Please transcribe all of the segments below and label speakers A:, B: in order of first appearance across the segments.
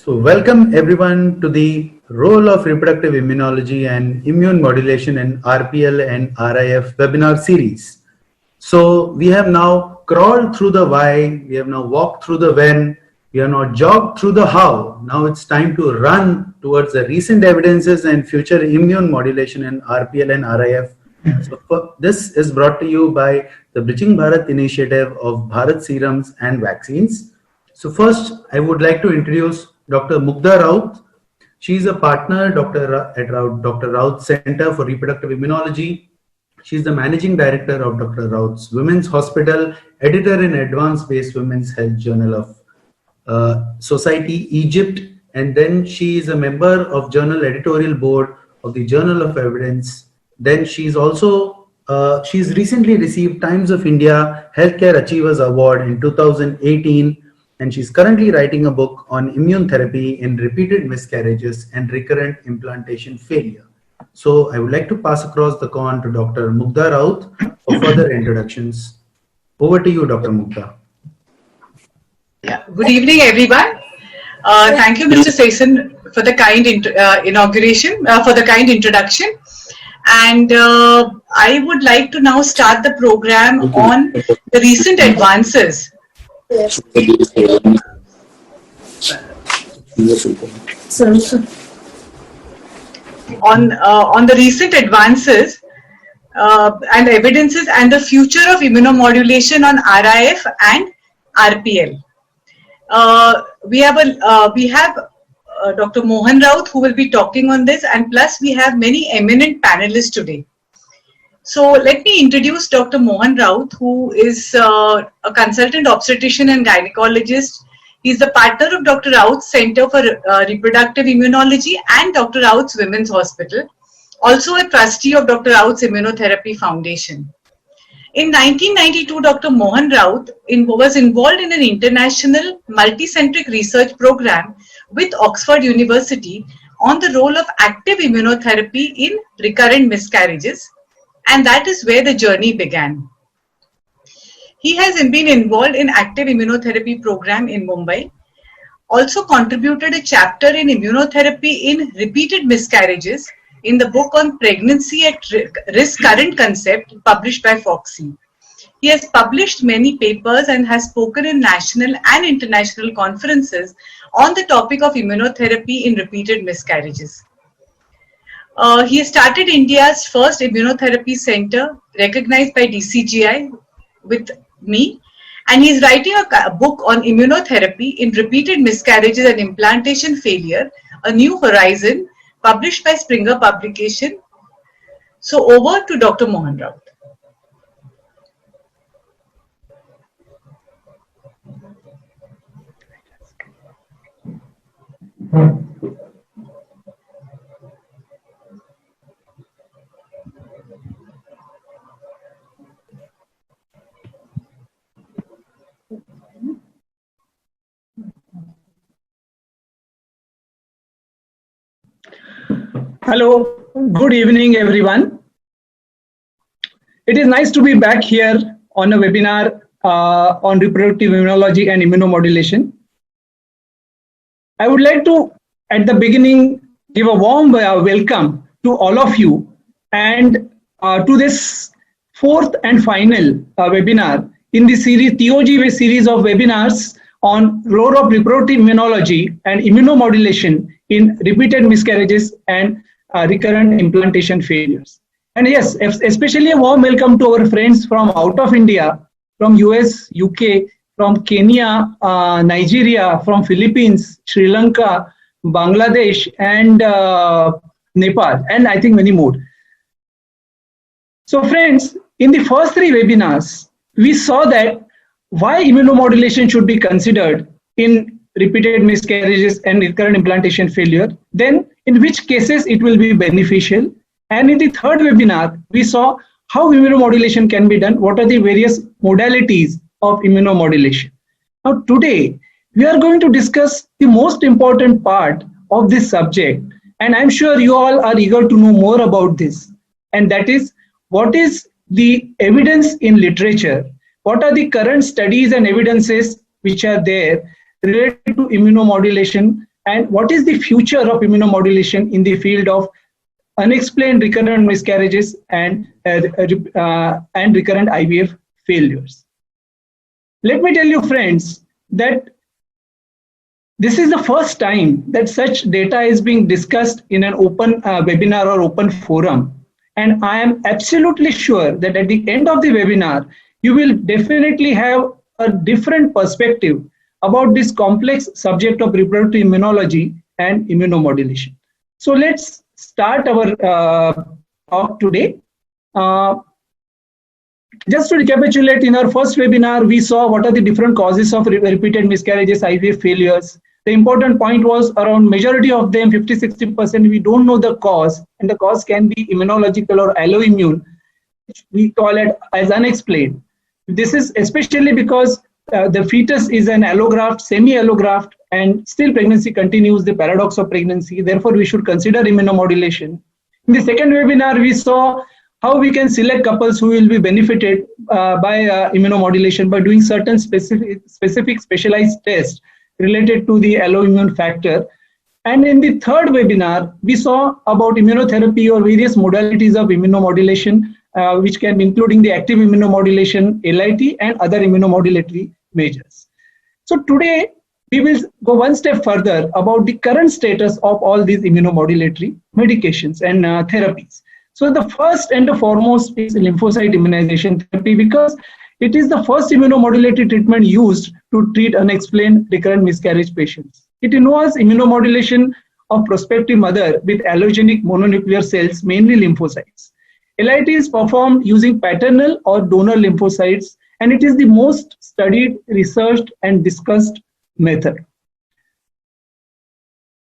A: So welcome everyone to the role of reproductive immunology and immune modulation in RPL and RIF webinar series. So we have now crawled through the why, we have now walked through the when, we have now jogged through the how. Now it's time to run towards the recent evidences and future immune modulation in RPL and RIF. So this is brought to you by the Bridging Bharat initiative of Bharat Serums and Vaccines. So first, I would like to introduce Dr. Mugdha Raut. She is a partner at Dr. Raut's Center for Reproductive Immunology. She is the managing director of Dr. Raut's Women's Hospital, editor in Advanced-Based Women's Health Journal of Society, Egypt, and then she is a member of Journal Editorial Board of the Journal of Evidence. Then she's recently received Times of India Healthcare Achievers Award in 2018, and she's currently writing a book on immune therapy in repeated miscarriages and recurrent implantation failure. So I would like to pass across the call to Dr. Mugdha Raut for further introductions. Over to you, Dr. Mugdha.
B: Yeah. Good evening, everyone. Thank you, Mr. Sason, for the kind introduction. And I would like to now start the program on the recent advances. On the recent advances and evidences and the future of immunomodulation on RIF and RPL. We have Dr. Mohan Raut, who will be talking on this, and plus we have many eminent panelists today. So let me introduce Dr. Mohan Raut, who is a consultant obstetrician and gynecologist. He is the partner of Dr. Raut's Center for Reproductive Immunology and Dr. Raut's Women's Hospital, also a trustee of Dr. Raut's Immunotherapy Foundation. In 1992, Dr. Mohan Raut was involved in an international multicentric research program with Oxford University on the role of active immunotherapy in recurrent miscarriages, and that is where the journey began. He has been involved in active immunotherapy program in Mumbai, also contributed a chapter in immunotherapy in repeated miscarriages in the book on pregnancy at risk current concept published by Foxy. He has published many papers and has spoken in national and international conferences on the topic of immunotherapy in repeated miscarriages. He has started India's first immunotherapy center recognized by DCGI with me, and he is writing a book on immunotherapy in repeated miscarriages and implantation failure, A New Horizon, published by Springer Publication. So over to Dr. Mohan Raut.
C: Hello, good evening everyone. It is nice to be back here on a webinar on reproductive immunology and immunomodulation. I would like to, at the beginning, give a warm welcome to all of you and to this fourth and final webinar in the series TOG series of webinars on role of reproductive immunology and immunomodulation in repeated miscarriages and recurrent implantation failures. And yes, especially a warm welcome to our friends from out of India, from US, UK, from Kenya, Nigeria, from Philippines, Sri Lanka, Bangladesh, and Nepal, and I think many more. So friends, in the first three webinars, we saw that why immunomodulation should be considered in repeated miscarriages and recurrent implantation failure, then in which cases it will be beneficial. And in the third webinar, we saw how immunomodulation can be done, what are the various modalities of immunomodulation. Now today, we are going to discuss the most important part of this subject, and I'm sure you all are eager to know more about this, and that is what is the evidence in literature, what are the current studies and evidences which are there related to immunomodulation and what is the future of immunomodulation in the field of unexplained recurrent miscarriages and recurrent IVF failures. Let me tell you, friends, that this is the first time that such data is being discussed in an open webinar or open forum. And I am absolutely sure that at the end of the webinar, you will definitely have a different perspective about this complex subject of reproductive immunology and immunomodulation. So let's start our talk today. Just to recapitulate, in our first webinar, we saw what are the different causes of repeated miscarriages, IVF failures. The important point was around majority of them, 50-60%, we don't know the cause, and the cause can be immunological or alloimmune, which we call it as unexplained. This is especially because the fetus is an allograft, semi-allograft, and still pregnancy continues, the paradox of pregnancy. Therefore, we should consider immunomodulation. In the second webinar, we saw how we can select couples who will be benefited by immunomodulation by doing certain specific specialized tests related to the alloimmune factor. And in the third webinar, we saw about immunotherapy or various modalities of immunomodulation, which can be including the active immunomodulation, LIT, and other immunomodulatory measures. So today, we will go one step further about the current status of all these immunomodulatory medications and therapies. So the first and the foremost is lymphocyte immunization therapy, because it is the first immunomodulatory treatment used to treat unexplained recurrent miscarriage patients. It involves immunomodulation of prospective mother with allogenic mononuclear cells, mainly lymphocytes. LIT is performed using paternal or donor lymphocytes, and it is the most studied, researched, and discussed method.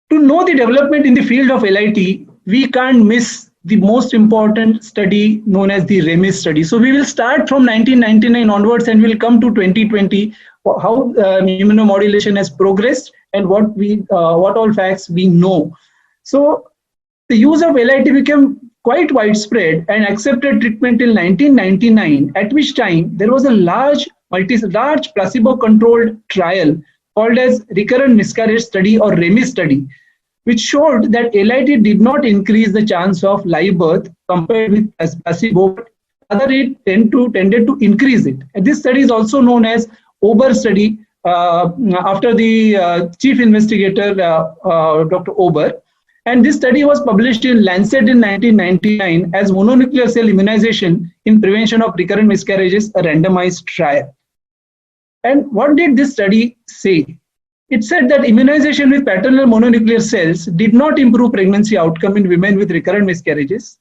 C: To know the development in the field of LIT, we can't miss the most important study known as the REMIS study. So we will start from 1999 onwards and we'll come to 2020, how immunomodulation has progressed and what all facts we know. So the use of LIT became quite widespread and accepted treatment till 1999, at which time there was a large placebo-controlled trial called as recurrent miscarriage study or REMIS study, which showed that LIT did not increase the chance of live birth compared with placebo, but rather it tended to increase it. And this study is also known as Ober study, after the chief investigator, Dr. Ober. And this study was published in Lancet in 1999 as mononuclear cell immunization in prevention of recurrent miscarriages, a randomized trial. And what did this study say? It said that immunization with paternal mononuclear cells did not improve pregnancy outcome in women with recurrent miscarriages.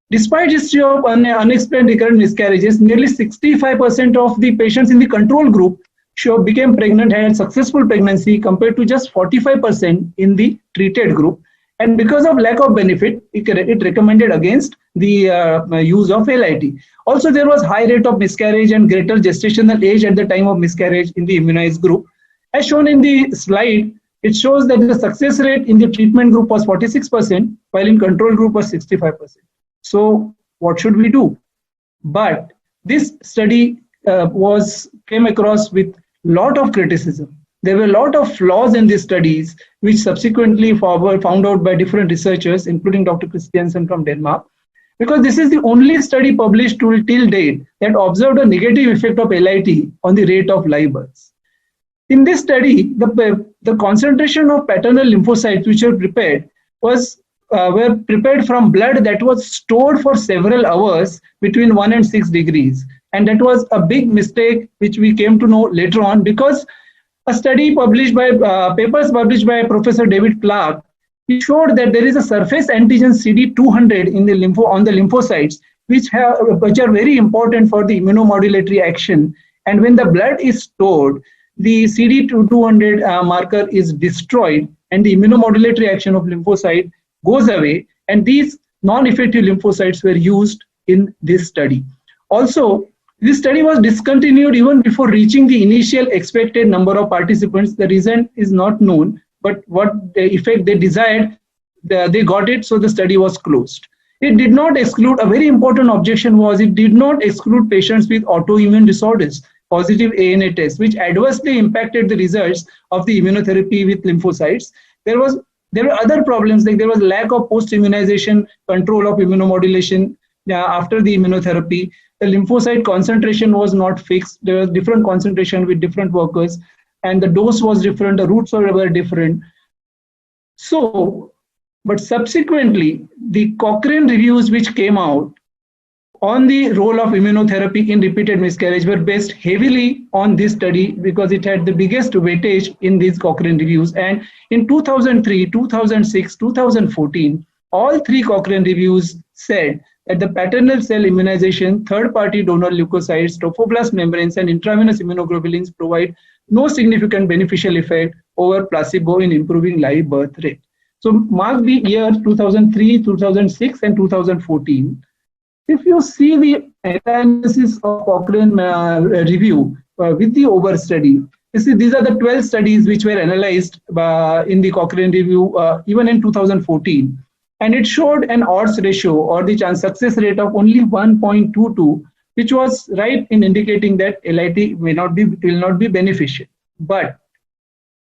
C: Despite history of unexplained recurrent miscarriages, nearly 65% of the patients in the control group became pregnant and had successful pregnancy compared to just 45% in the treated group. And because of lack of benefit, it recommended against the use of LIT. Also, there was high rate of miscarriage and greater gestational age at the time of miscarriage in the immunized group. As shown in the slide, it shows that the success rate in the treatment group was 46%, while in control group was 65%. So what should we do? But this study came across with lot of criticism. There were a lot of flaws in these studies, which subsequently were found out by different researchers, including Dr. Christiansen from Denmark, because this is the only study published till date that observed a negative effect of LIT on the rate of live births. In this study, the concentration of paternal lymphocytes which were prepared were prepared from blood that was stored for several hours between 1 and 6 degrees. And that was a big mistake, which we came to know later on, because a study published by papers published by Professor David Clark, he showed that there is a surface antigen CD200 in the on the lymphocytes, which are very important for the immunomodulatory action. And when the blood is stored, the CD200 marker is destroyed and the immunomodulatory action of lymphocyte goes away. And these non-effective lymphocytes were used in this study. Also, this study was discontinued even before reaching the initial expected number of participants. The reason is not known, but what the effect they desired, they got it, so the study was closed. It did not exclude, a very important objection was, it did not exclude patients with autoimmune disorders, positive ANA tests, which adversely impacted the results of the immunotherapy with lymphocytes. there were other problems, like there was lack of post-immunization control of immunomodulation after the immunotherapy. The lymphocyte concentration was not fixed. There was different concentration with different workers, and the dose was different, the routes were different. So, but subsequently, the Cochrane reviews which came out on the role of immunotherapy in repeated miscarriage were based heavily on this study because it had the biggest weightage in these Cochrane reviews. And in 2003, 2006, 2014, all three Cochrane reviews said that the paternal cell immunization, third-party donor leukocytes, trophoblast membranes, and intravenous immunoglobulins provide no significant beneficial effect over placebo in improving live birth rate. So mark the year 2003, 2006, and 2014. If you see the analysis of Cochrane review with the OVER study, you see these are the 12 studies which were analyzed in the Cochrane review even in 2014. And it showed an odds ratio or the chance success rate of only 1.22, which was right in indicating that LIT will not be beneficial. But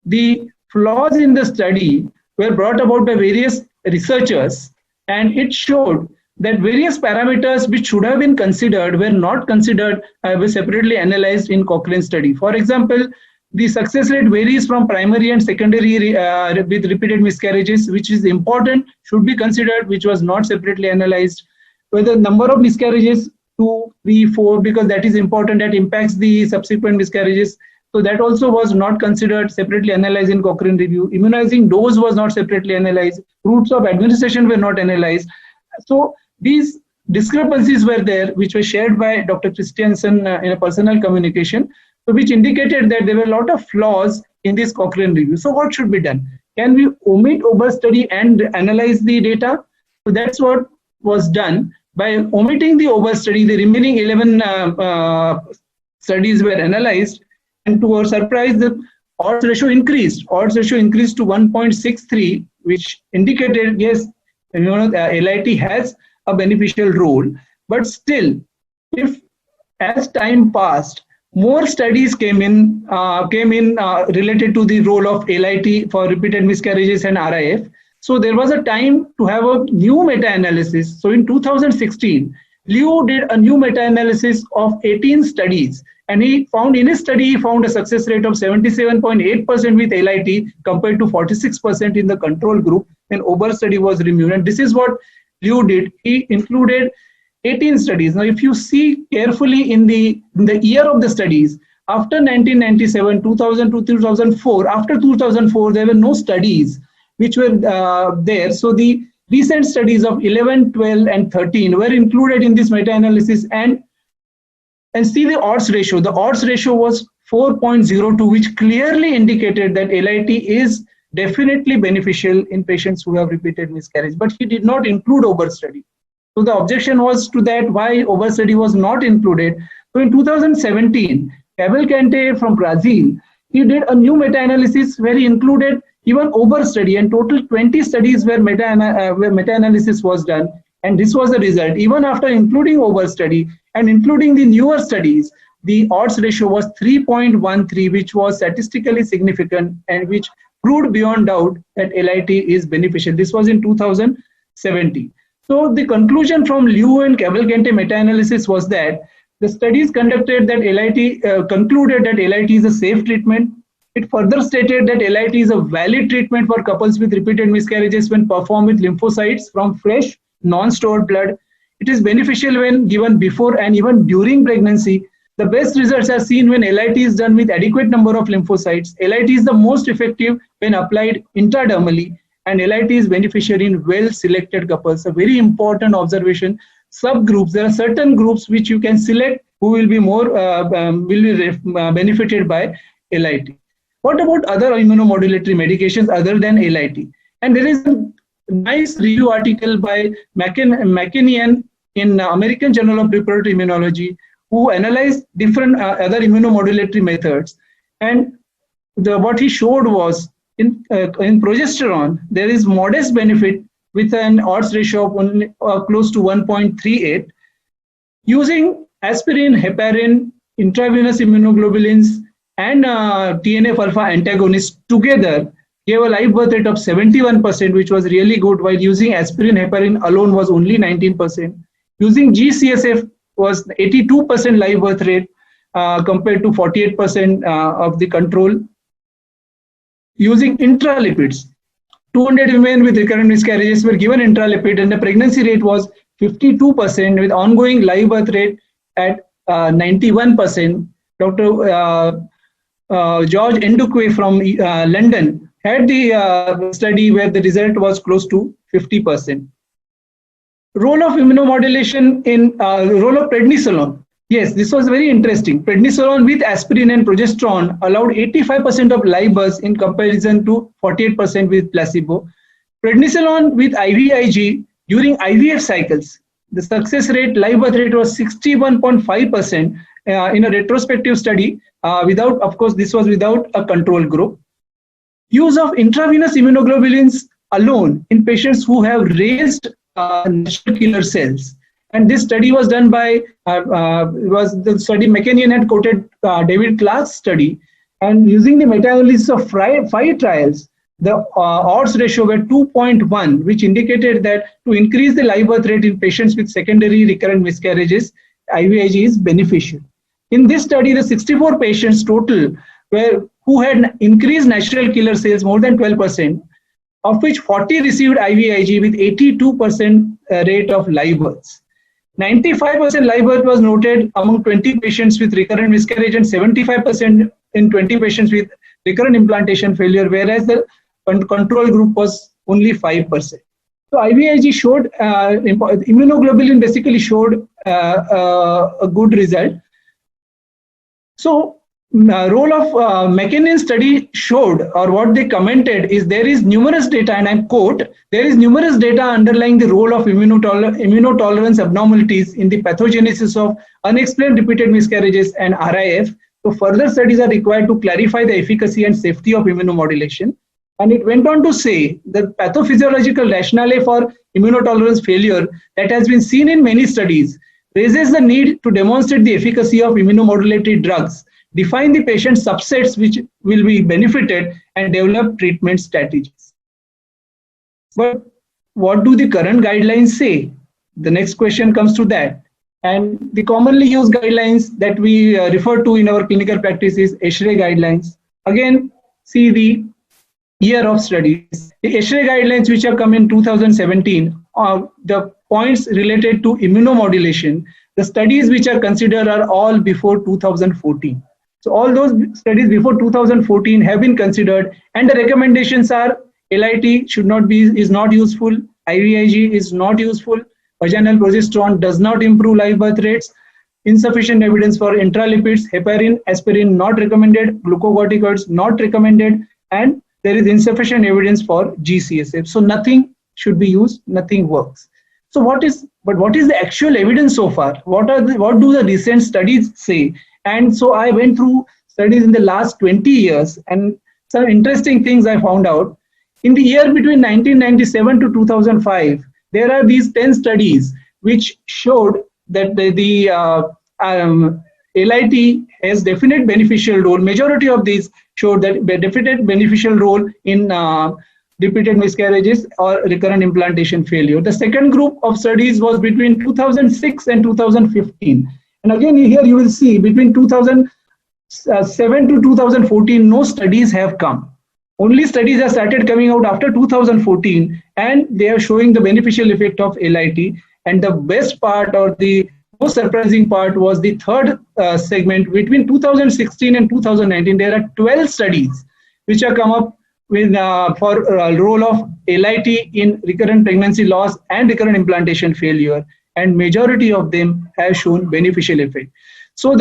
C: the flaws in the study were brought about by various researchers, and it showed that various parameters which should have been considered were not considered, were separately analyzed in Cochrane study. For example, the success rate varies from primary and secondary with repeated miscarriages, which is important, should be considered, which was not separately analyzed. Whether number of miscarriages, 2, 3, 4, because that is important, that impacts the subsequent miscarriages. So that also was not considered, separately analyzed in Cochrane review. Immunizing dose was not separately analyzed. Routes of administration were not analyzed. So these discrepancies were there, which were shared by Dr. Christiansen in a personal communication, so which indicated that there were a lot of flaws in this Cochrane review. So what should be done? Can we omit OVER study and analyze the data? So that's what was done. By omitting the OVER study, the remaining 11 studies were analyzed, and to our surprise, the odds ratio increased. Odds ratio increased to 1.63, which indicated, yes, LIT has a beneficial role. But still, if as time passed, more studies came in related to the role of LIT for repeated miscarriages and RIF. So there was a time to have a new meta-analysis. So in 2016, Liu did a new meta-analysis of 18 studies, and he found in his study, he found a success rate of 77.8% with LIT compared to 46% in the control group, and OVER study was removed. And this is what Liu did. He included 18 studies. Now, if you see carefully in the year of the studies, after 1997, 2000 to 2004, after 2004, there were no studies which were there. So the recent studies of 11, 12, and 13 were included in this meta-analysis, and see the odds ratio. The odds ratio was 4.02, which clearly indicated that LIT is definitely beneficial in patients who have repeated miscarriage. But he did not include OVER study. So the objection was to that, why OVER study was not included. So in 2017, Cavalcante from Brazil, he did a new meta-analysis where he included even OVER study, and total 20 studies where meta-analysis was done. And this was the result. Even after including OVER study and including the newer studies, the odds ratio was 3.13, which was statistically significant and which proved beyond doubt that LIT is beneficial. This was in 2017. So the conclusion from Liu and Cavalcante meta-analysis was that the studies conducted that LIT concluded that LIT is a safe treatment. It further stated that LIT is a valid treatment for couples with repeated miscarriages when performed with lymphocytes from fresh, non-stored blood. It is beneficial when given before and even during pregnancy. The best results are seen when LIT is done with adequate number of lymphocytes. LIT is the most effective when applied intradermally, and LIT is beneficial in well-selected couples. A very important observation. Subgroups, there are certain groups which you can select who will be more benefited by LIT. What about other immunomodulatory medications other than LIT? And there is a nice review article by McKinnon in American Journal of Reproductive Immunology, who analyzed different other immunomodulatory methods. And what he showed was in progesterone, there is modest benefit with an odds ratio of only, close to 1.38. Using aspirin, heparin, intravenous immunoglobulins, and TNF-alpha antagonists together, gave a live birth rate of 71%, which was really good, while using aspirin heparin alone was only 19%. Using GCSF was 82% live birth rate compared to 48% of the control. Using intralipids, 200 women with recurrent miscarriages were given intralipid, and the pregnancy rate was 52% with ongoing live birth rate at 91%. Dr. George Ndukwe from London had the study where the result was close to 50%. Role of immunomodulation in role of prednisolone. Yes, this was very interesting. Prednisolone with aspirin and progesterone allowed 85% of live births in comparison to 48% with placebo. Prednisolone with IVIG during IVF cycles, the success rate, live birth rate was 61.5% in a retrospective study. Without, of course, this was without a control group. Use of intravenous immunoglobulins alone in patients who have raised natural killer cells. And this study was done by, was the study McKinnon had quoted David Clark's study. And using the meta-analysis of 5 trials, the odds ratio were 2.1, which indicated that to increase the live birth rate in patients with secondary recurrent miscarriages, IVIG is beneficial. In this study, the 64 patients total who had increased natural killer cells more than 12%, of which 40 received IVIG with 82% rate of live births. 95% live birth was noted among 20 patients with recurrent miscarriage and 75% in 20 patients with recurrent implantation failure, whereas the control group was only 5%. So IVIG showed, immunoglobulin basically showed a good result. So role of McKinnon study showed, or what they commented is, there is numerous data, and I quote, there is numerous data underlying the role of immunotolerance abnormalities in the pathogenesis of unexplained repeated miscarriages and RIF. So further studies are required to clarify the efficacy and safety of immunomodulation. And it went on to say that pathophysiological rationale for immunotolerance failure that has been seen in many studies raises the need to demonstrate the efficacy of immunomodulatory drugs, define the patient subsets which will be benefited, and develop treatment strategies. But what do the current guidelines say? The next question comes to that. And the commonly used guidelines that we refer to in our clinical practice is ESHRE guidelines. Again, see the year of studies. The ESHRE guidelines, which have come in 2017, the points related to immunomodulation, the studies which are considered are all before 2014. So all those studies before 2014 have been considered, and the recommendations are LIT is not useful, IVIG is not useful, vaginal progesterone does not improve live birth rates, insufficient evidence for intralipids, heparin, aspirin not recommended, glucocorticoids not recommended, and there is insufficient evidence for GCSF. So nothing should be used, nothing works. So what is the actual evidence so far? What do the recent studies say? And so I went through studies in the last 20 years, and some interesting things I found out. In the year between 1997 to 2005, there are these 10 studies which showed that the LIT has definite beneficial role. Majority of these showed that definite beneficial role in repeated miscarriages or recurrent implantation failure. The second group of studies was between 2006 and 2015. And again, here you will see between 2007 to 2014, no studies have come. Only studies have started coming out after 2014, and they are showing the beneficial effect of LIT. And the best part, or the most surprising part, was the third segment. Between 2016 and 2019, there are 12 studies which have come up with for role of LIT in recurrent pregnancy loss and recurrent implantation failure, and majority of them have shown beneficial effect. So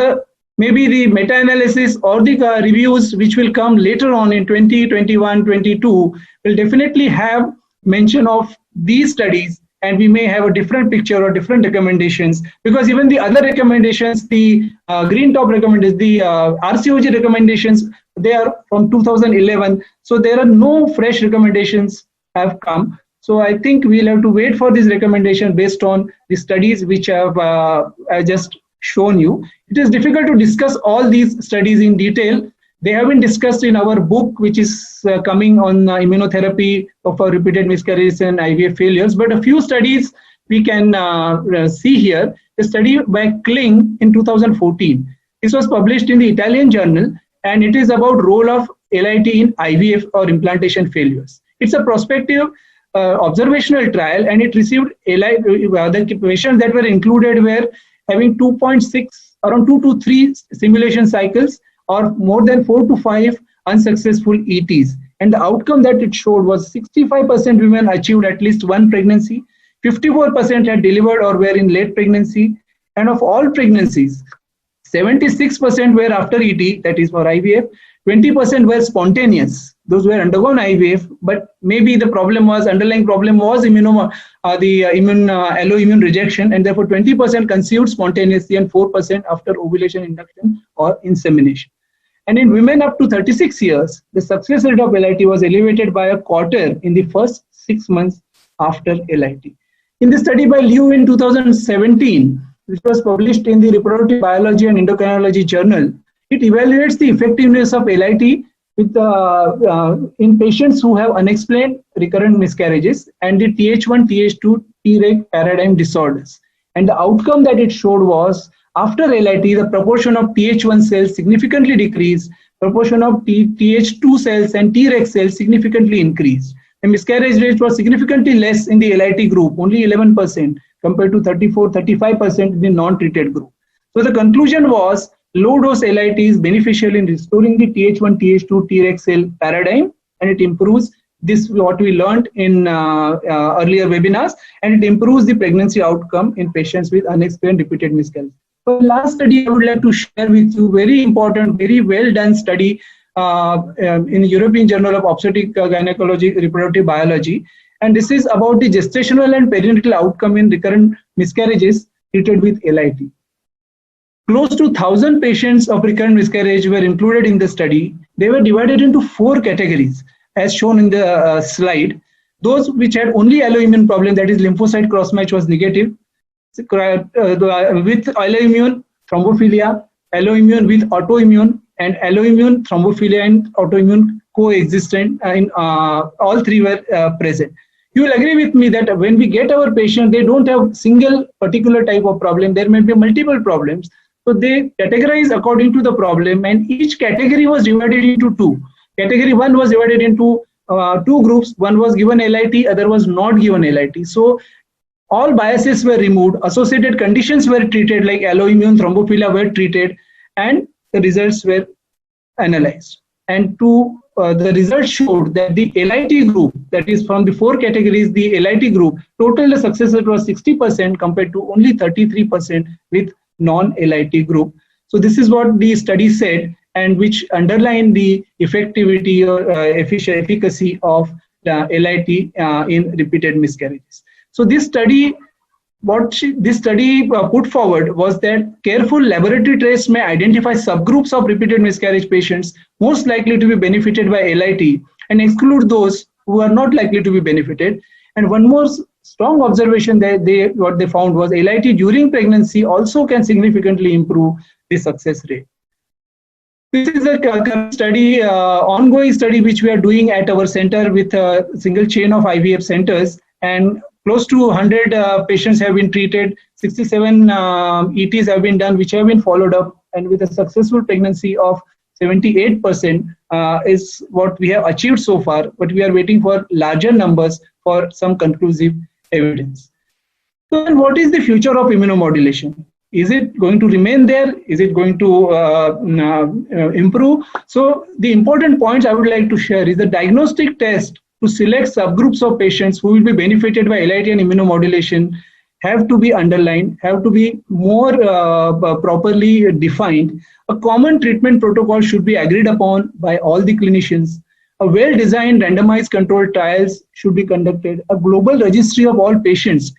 C: maybe the meta-analysis or the reviews which will come later on in 2021, 22 will definitely have mention of these studies, and we may have a different picture or different recommendations, because even the other recommendations, the green top recommendations, the RCOG recommendations, they are from 2011. So there are no fresh recommendations have come. So I think we'll have to wait for this recommendation based on the studies which have I just shown you. It is difficult to discuss all these studies in detail. They have been discussed in our book, which is coming on immunotherapy of repeated miscarriages and IVF failures. But a few studies we can see here. A study by Kling in 2014. This was published in the Italian journal, and it is about role of LIT in IVF or implantation failures. It's a prospective observational trial, and it received the patients that were included were having 2.6, around 2 to 3 simulation cycles, or more than 4 to 5 unsuccessful ETs. And the outcome that it showed was 65% women achieved at least one pregnancy, 54% had delivered or were in late pregnancy, and of all pregnancies, 76% were after ET, that is for IVF, 20% were spontaneous. Those were undergone IVF, but maybe the problem was, underlying problem was alloimmune rejection, and therefore 20% conceived spontaneously and 4% after ovulation induction or insemination. And in women up to 36 years, the success rate of LIT was elevated by a quarter in the first 6 months after LIT. In the study by Liu in 2017, which was published in the Reproductive Biology and Endocrinology Journal, it evaluates the effectiveness of LIT with in patients who have unexplained recurrent miscarriages and the Th1, Th2, Treg paradigm disorders. And the outcome that it showed was, after LIT, the proportion of Th1 cells significantly decreased, proportion of Th2 cells and Treg cells significantly increased. The miscarriage rate was significantly less in the LIT group, only 11% compared to 34-35% in the non-treated group. So the conclusion was, low-dose LIT is beneficial in restoring the Th1, Th2, Treg cell paradigm, and it improves this, what we learned in earlier webinars, and it improves the pregnancy outcome in patients with unexplained repeated miscarriage. So the last study I would like to share with you, very important, very well done study in the European Journal of Obstetric Gynecology, Reproductive Biology, and this is about the gestational and perinatal outcome in recurrent miscarriages treated with LIT. Close to 1,000 patients of recurrent miscarriage were included in the study. They were divided into 4 categories, as shown in the slide. Those which had only alloimmune problem, that is lymphocyte cross-match was negative, with alloimmune thrombophilia, alloimmune with autoimmune, and alloimmune thrombophilia and autoimmune coexistent, and all 3 were present. You will agree with me that when we get our patient, they don't have single particular type of problem. There may be multiple problems. So they categorize according to the problem, and each category was divided into 2. Category 1 was divided into 2 groups. One was given LIT, other was not given LIT. So all biases were removed, associated conditions were treated, like alloimmune thrombophilia were treated, and the results were analyzed. And the results showed that the LIT group, that is from the 4 categories, the LIT group, total the success rate was 60% compared to only 33% with non-LIT group. So this is what the study said, and which underlined the effectivity or efficacy of the LIT in repeated miscarriages. So this study, put forward was that careful laboratory tests may identify subgroups of repeated miscarriage patients most likely to be benefited by LIT and exclude those who are not likely to be benefited. And one more strong observation that what they found was LIT during pregnancy also can significantly improve the success rate. This is a study, ongoing study which we are doing at our center with a single chain of IVF centers, and close to 100 patients have been treated, 67 ETs have been done, which have been followed up, and with a successful pregnancy of 78% is what we have achieved so far, but we are waiting for larger numbers for some conclusive evidence. So then what is the future of immunomodulation? Is it going to remain there? Is it going to improve? So the important points I would like to share is the diagnostic test to select subgroups of patients who will be benefited by LIT and immunomodulation have to be underlined, have to be more properly defined. A common treatment protocol should be agreed upon by all the clinicians. A well-designed randomized controlled trials should be conducted. A global registry of all patients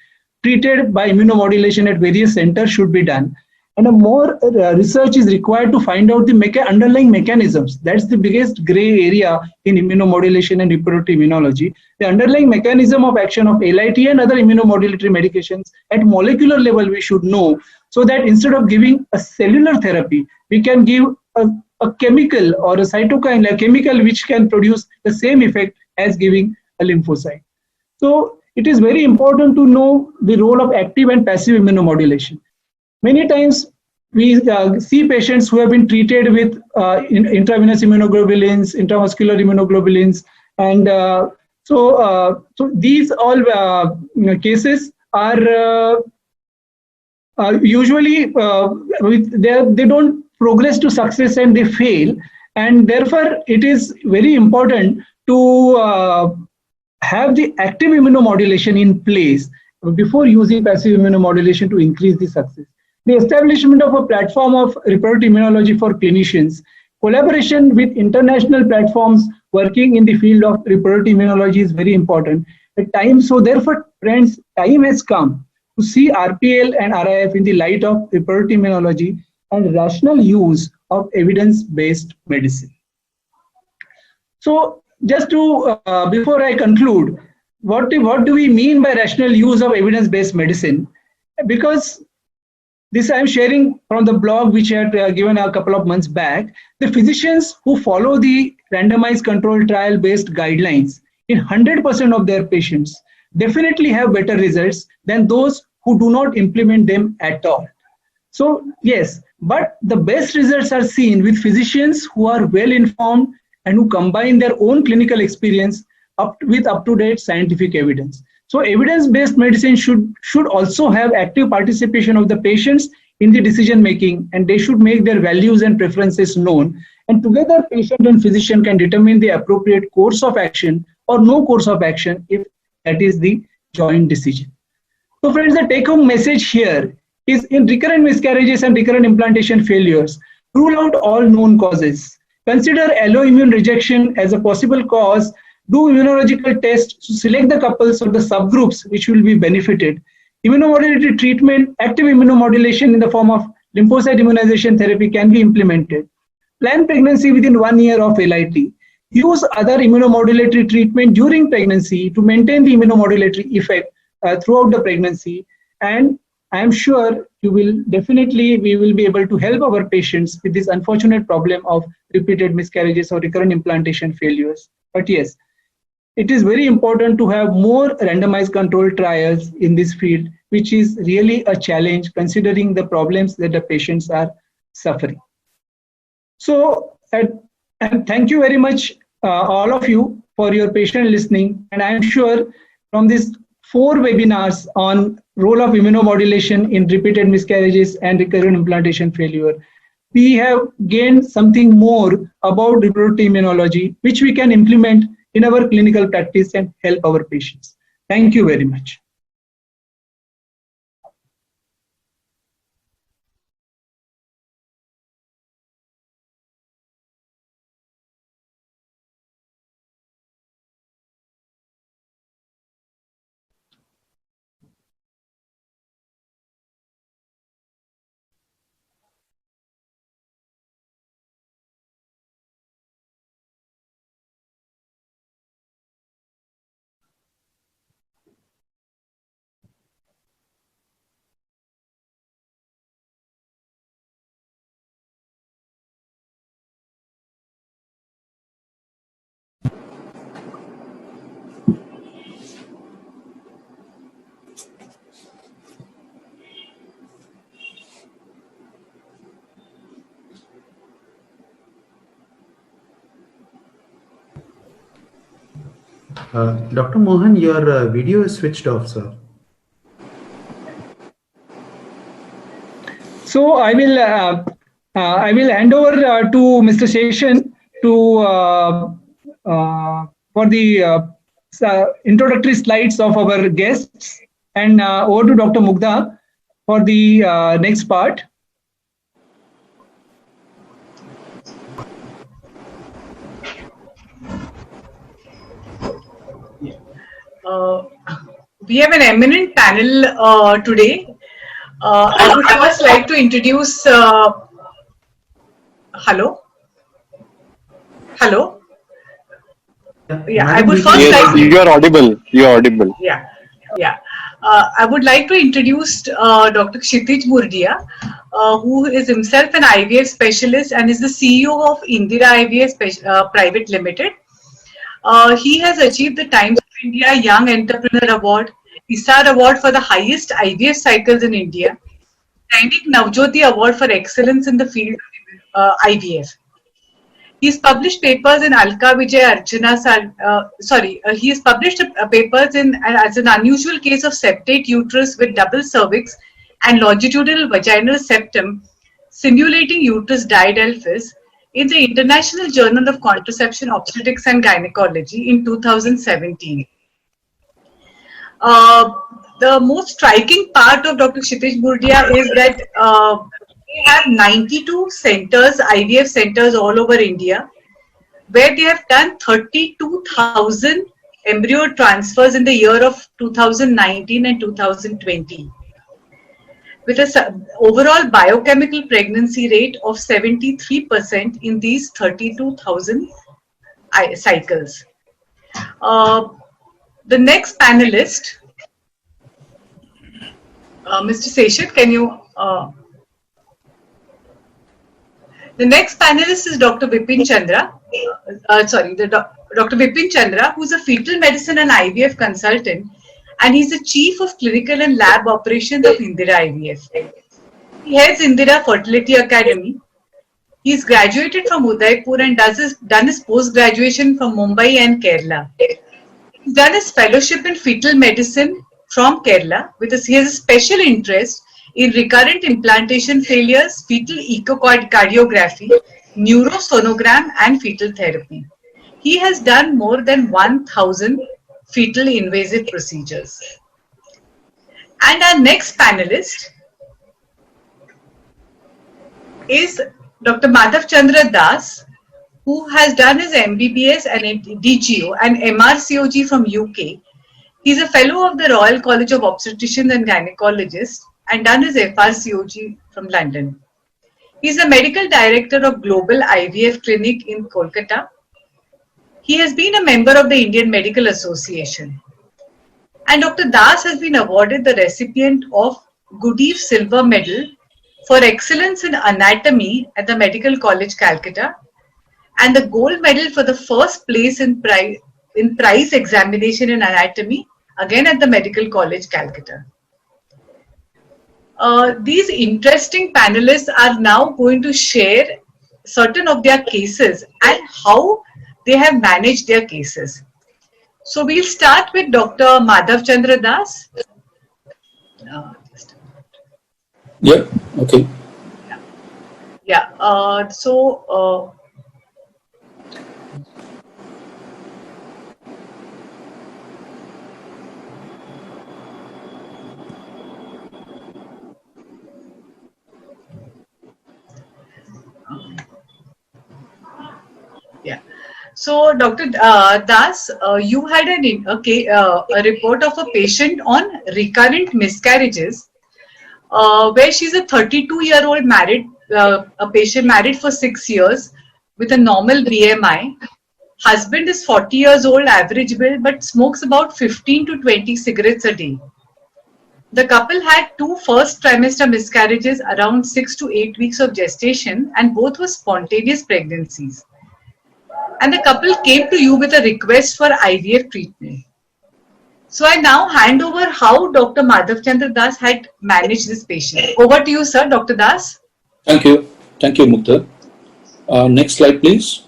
C: treated by immunomodulation at various centers should be done. And a more research is required to find out the underlying mechanisms. That's the biggest gray area in immunomodulation and reproductive immunology. The underlying mechanism of action of LIT and other immunomodulatory medications at molecular level we should know, so that instead of giving a cellular therapy, we can give a a chemical or a cytokine, a chemical which can produce the same effect as giving a lymphocyte. So it is very important to know the role of active and passive immunomodulation. Many times we see patients who have been treated with intravenous immunoglobulins, intramuscular immunoglobulins, and so these all cases are usually they don't progress to success and they fail, and therefore it is very important to have the active immunomodulation in place before using passive immunomodulation to increase the success. The establishment of a platform of reproductive immunology for clinicians, collaboration with international platforms working in the field of reproductive immunology is very important. So therefore, friends, time has come to see RPL and RIF in the light of reproductive immunology and rational use of evidence-based medicine. So just to, before I conclude, what do we mean by rational use of evidence-based medicine? Because this I am sharing from the blog which I had given a couple of months back. The physicians who follow the randomized control trial based guidelines in 100% of their patients definitely have better results than those who do not implement them at all. So yes, but the best results are seen with physicians who are well informed and who combine their own clinical experience with up-to-date scientific evidence. So evidence-based medicine should also have active participation of the patients in the decision making, and they should make their values and preferences known, and together patient and physician can determine the appropriate course of action or no course of action if that is the joint decision. So friends, the take-home message here is in recurrent miscarriages and recurrent implantation failures, rule out all known causes. Consider alloimmune rejection as a possible cause. Do immunological tests to select the couples or the subgroups which will be benefited. Immunomodulatory treatment, active immunomodulation in the form of lymphocyte immunization therapy can be implemented. Plan pregnancy within 1 year of LIT. Use other immunomodulatory treatment during pregnancy to maintain the immunomodulatory effect throughout the pregnancy. And I am sure we will be able to help our patients with this unfortunate problem of repeated miscarriages or recurrent implantation failures. But yes, it is very important to have more randomized control trials in this field, which is really a challenge considering the problems that the patients are suffering. So, and thank you very much, all of you, for your patient listening. And I am sure from these 4 webinars on role of immunomodulation in repeated miscarriages and recurrent implantation failure, we have gained something more about reproductive immunology, which we can implement in our clinical practice and help our patients. Thank you very much.
A: Dr. Mohan, your video is switched off, sir.
C: So I will hand over to Mr. Seshan to for the introductory slides of our guests, and over to Dr. Mugdha for the next part.
B: We have an eminent panel today. I would first like to introduce. Hello. Hello. Yeah, I would first like.
D: You are audible. You are audible.
B: Yeah. I would like to introduce Dr. Kshitij Murdia, who is himself an IVF specialist and is the CEO of Indira IVF Private Limited. He has achieved the Times of India Young Entrepreneur Award, ISAR Award for the highest IVF cycles in India, Sainik Navjyoti Award for excellence in the field of IVF. He's published papers in Alka Vijay Archana. He has published papers in as an unusual case of septate uterus with double cervix and longitudinal vaginal septum, simulating uterus diadelphys in the International Journal of Contraception, Obstetrics and Gynecology in 2017. The most striking part of Dr. Kshitij Murdia is that they have 92 centers, IVF centers all over India, where they have done 32,000 embryo transfers in the year of 2019 and 2020, with an overall biochemical pregnancy rate of 73% in these 32,000 cycles. The next panelist, Mr. Seshat, can you... The next panelist is Dr. Vipin Chandra. Dr. Vipin Chandra, who is a fetal medicine and IVF consultant, and he's the chief of clinical and lab operations of Indira IVF. He heads Indira Fertility Academy. He's graduated from Udaipur and done his post-graduation from Mumbai and Kerala. He's done his fellowship in fetal medicine from Kerala. He has a special interest in recurrent implantation failures, fetal echocardiography, neurosonogram, and fetal therapy. He has done more than 1,000 fetal invasive procedures. And our next panelist is Dr. Madhav Chandra Das, who has done his MBBS and DGO and MRCOG from UK. He's a fellow of the Royal College of Obstetricians and Gynecologists and done his FRCOG from London. He is the medical director of Global IVF Clinic in Kolkata. He has been a member of the Indian Medical Association. And Dr. Das has been awarded the recipient of Goodeve Silver Medal for excellence in anatomy at the Medical College Calcutta and the gold medal for the first place in prize examination in anatomy, again at the Medical College Calcutta. These interesting panelists are now going to share certain of their cases and how they have managed their cases. So we'll start with Dr. Madhav Chandra Das.
D: Yeah, okay.
B: Yeah, So, Dr. Das, you had a report of a patient on recurrent miscarriages, where she's a 32-year-old married, a patient married for 6 years with a normal BMI. Husband is 40 years old, average build, but smokes about 15 to 20 cigarettes a day. The couple had 2 first trimester miscarriages around 6 to 8 weeks of gestation, and both were spontaneous pregnancies. And the couple came to you with a request for IVF treatment. So I now hand over how Dr. Madhav Chandra Das had managed this patient. Over to you, sir, Dr. Das.
D: Thank you. Thank you, Mukta. Next slide, please.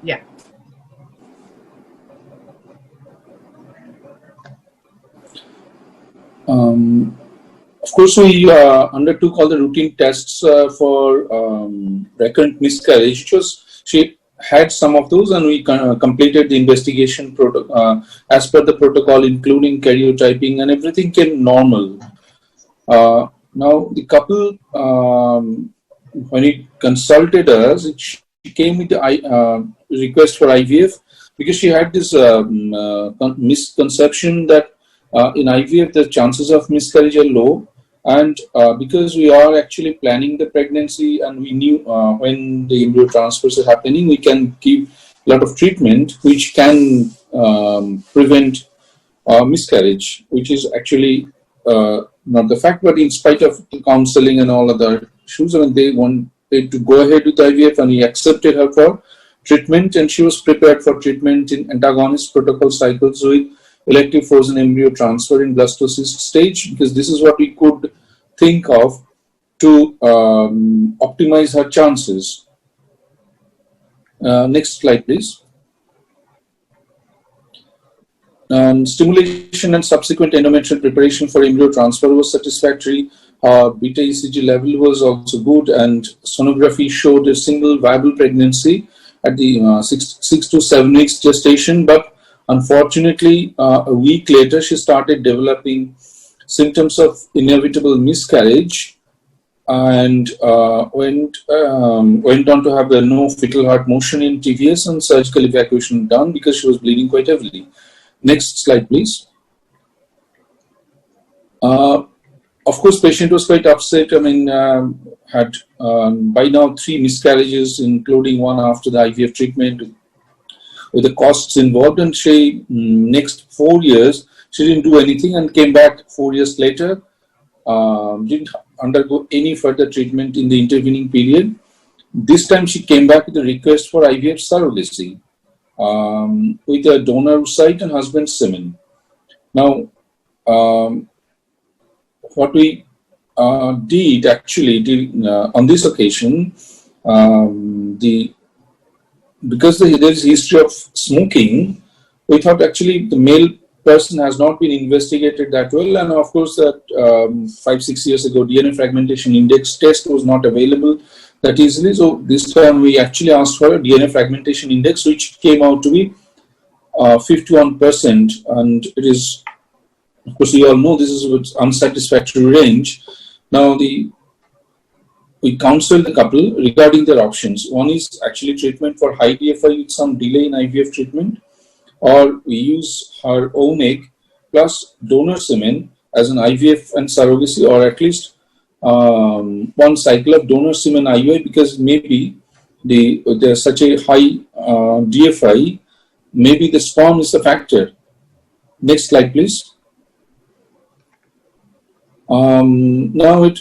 B: Yeah.
D: Of course, we undertook all the routine tests for recurrent miscarriage. She had some of those, and we completed the investigation as per the protocol, including karyotyping, and everything came normal. Now, the couple, when it consulted us, she came with the request for IVF because she had this misconception that in IVF the chances of miscarriage are low, and because we are actually planning the pregnancy and we knew when the embryo transfers are happening, we can give a lot of treatment which can prevent miscarriage, which is actually not the fact, but in spite of the counseling and all other issues, I mean, they wanted to go ahead with IVF, and he accepted her for treatment, and she was prepared for treatment in antagonist protocol cycles with elective frozen embryo transfer in blastocyst stage, because this is what we could think of to optimize her chances. Next slide, please. Stimulation and subsequent endometrial preparation for embryo transfer was satisfactory. Beta ECG level was also good, and sonography showed a single viable pregnancy at the 6 to 7 weeks gestation. But unfortunately, a week later, she started developing symptoms of inevitable miscarriage, and went on to have no fetal heart motion in TVS, and surgical evacuation done because she was bleeding quite heavily. Next slide, please. Of course, patient was quite upset. I mean, had by now 3 miscarriages, including one after the IVF treatment, with the costs involved. And she, next 4 years, she didn't do anything and came back 4 years later. Didn't undergo any further treatment in the intervening period. This time she came back with a request for IVF surrogacy, with a donor site and husband's semen. Now, what we did actually on this occasion, because there is history of smoking, we thought actually the male person has not been investigated that well, and of course that 5-6 years ago DNA fragmentation index test was not available that easily. So this time we actually asked for a DNA fragmentation index, which came out to be 51%, and it is, of course, you all know this is with unsatisfactory range. Now we counseled the couple regarding their options. One is actually treatment for high DFI with some delay in IVF treatment, or we use her own egg plus donor semen as an IVF and surrogacy, or at least one cycle of donor semen IUI, because maybe there's such a high DFI, maybe the sperm is the factor. Next slide, please. Now what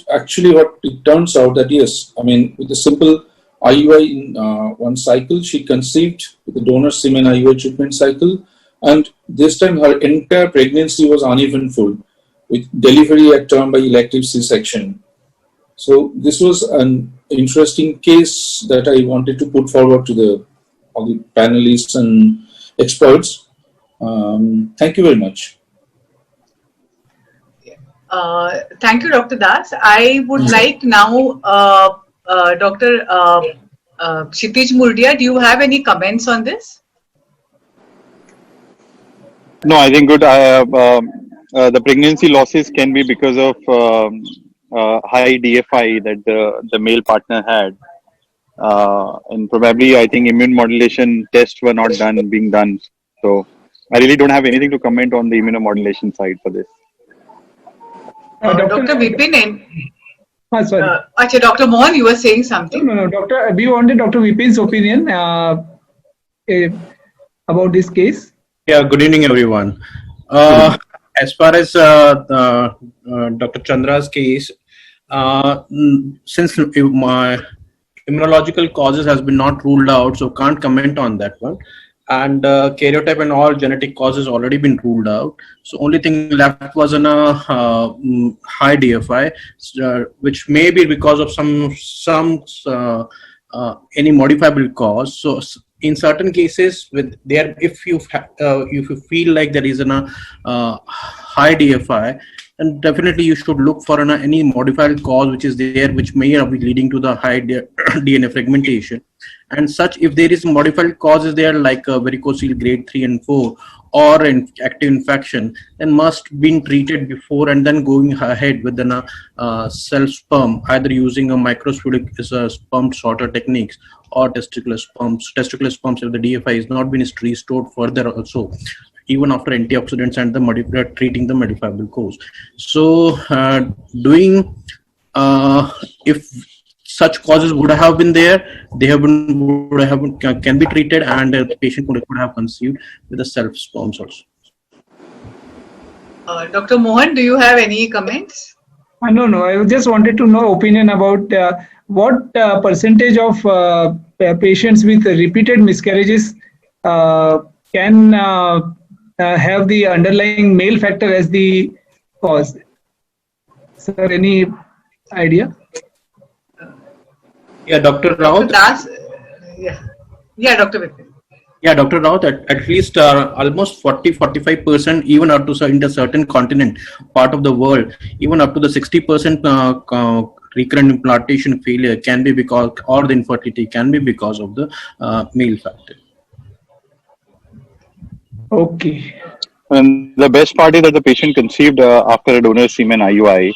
D: it turns out that yes, I mean, with a simple IUI in one cycle, she conceived with the donor semen IUI treatment cycle, and this time her entire pregnancy was uneventful, with delivery at term by elective C-section. So this was an interesting case that I wanted to put forward to all the panelists and experts. Thank you very much.
B: Thank you, Dr. Das. I would like now Dr. Kshitij Murdia, do you have any comments on this?
E: No, I think good. The pregnancy losses can be because of high DFI that the male partner had, and probably I think immune modulation tests were not being done. So I really don't have anything to comment on the immunomodulation side for this.
B: Dr. Vipin,
C: sorry.
B: Dr. Mohan, you were saying something.
C: No, Doctor. We wanted Dr. Vipin's opinion about this case.
F: Yeah, good evening, everyone. As far as Dr. Chandra's case, since my immunological causes has been not ruled out, so can't comment on that one. And karyotype and all genetic causes already been ruled out. So only thing left was in a high DFI, which may be because of some any modifiable cause. So in certain cases, if you feel like there is a high DFI, then definitely you should look for any modified cause which is there, which may be leading to the high DNA fragmentation. And such, if there is modified causes there like varicocele grade 3 and 4 or an active infection, then must be treated before and then going ahead with the cell sperm, either using a microfluidic sperm sorter techniques or testicular sperms. Testicular sperms, if the DFI is not been restored further also, even after antioxidants and treating the modifiable cause. So if such causes would have been there, can be treated, and the patient could have conceived with the self sperms also.
B: Dr. Mohan, do you have any comments?
C: No. I just wanted to know opinion about what percentage of patients with repeated miscarriages can have the underlying male factor as the cause. Sir, any idea?
F: Yeah, Dr.
B: Dr.
F: Raut.
B: Das? Yeah, Dr. Vipin.
F: Yeah, Dr. Raut, at least almost 40-45%, even up to in the certain continent part of the world, even up to the 60% recurrent implantation failure can be because, or the infertility can be because of the male factor.
C: Okay.
E: And the best part is that the patient conceived after a donor semen IUI,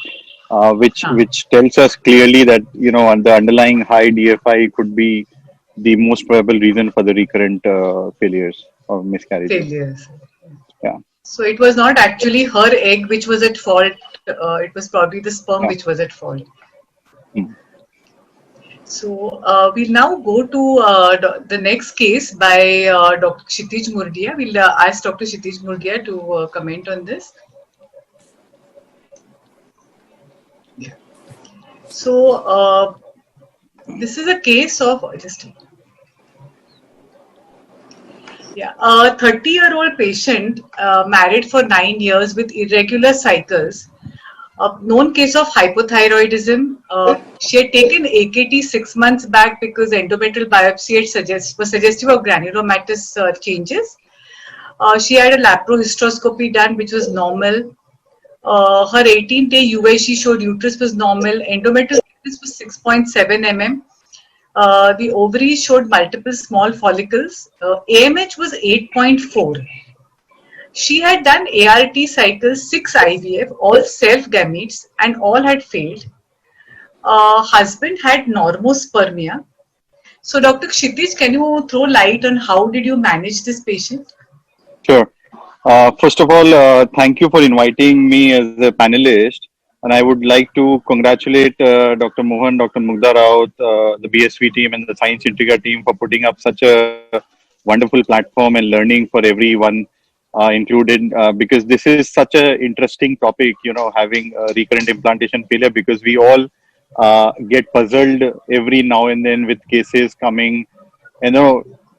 E: which tells us clearly that the underlying high DFI could be the most probable reason for the recurrent failures or miscarriages.
B: Failures.
E: Yeah.
B: So it was not actually her egg which was at fault. It was probably the sperm
E: Yeah.
B: which was at fault.
E: Mm.
B: So we'll now go to the next case by Dr. Kshitij Murdia. We'll ask Dr. Kshitij Murdia to comment on this. Yeah. So this is a case of a 30-year-old patient married for 9 years with irregular cycles. A known case of hypothyroidism. She had taken AKT 6 months back because endometrial biopsy was suggestive of granulomatous changes. She had a laparohysteroscopy done, which was normal. Her 18-day UAG showed uterus was normal. Endometrial thickness was 6.7 mm. The ovaries showed multiple small follicles. AMH was 8.4. She had done ART cycles, 6 IVF, all self gametes, and all had failed. Husband had normospermia. So, Dr. Kshitij, can you throw light on how did you manage this patient?
E: Sure. First of all, thank you for inviting me as a panelist. And I would like to congratulate Dr. Mohan, Dr. Mugdha Raut, the BSV team and the Science Integra team for putting up such a wonderful platform and learning for everyone included, because this is such an interesting topic, having recurrent implantation failure, because we all get puzzled every now and then with cases coming.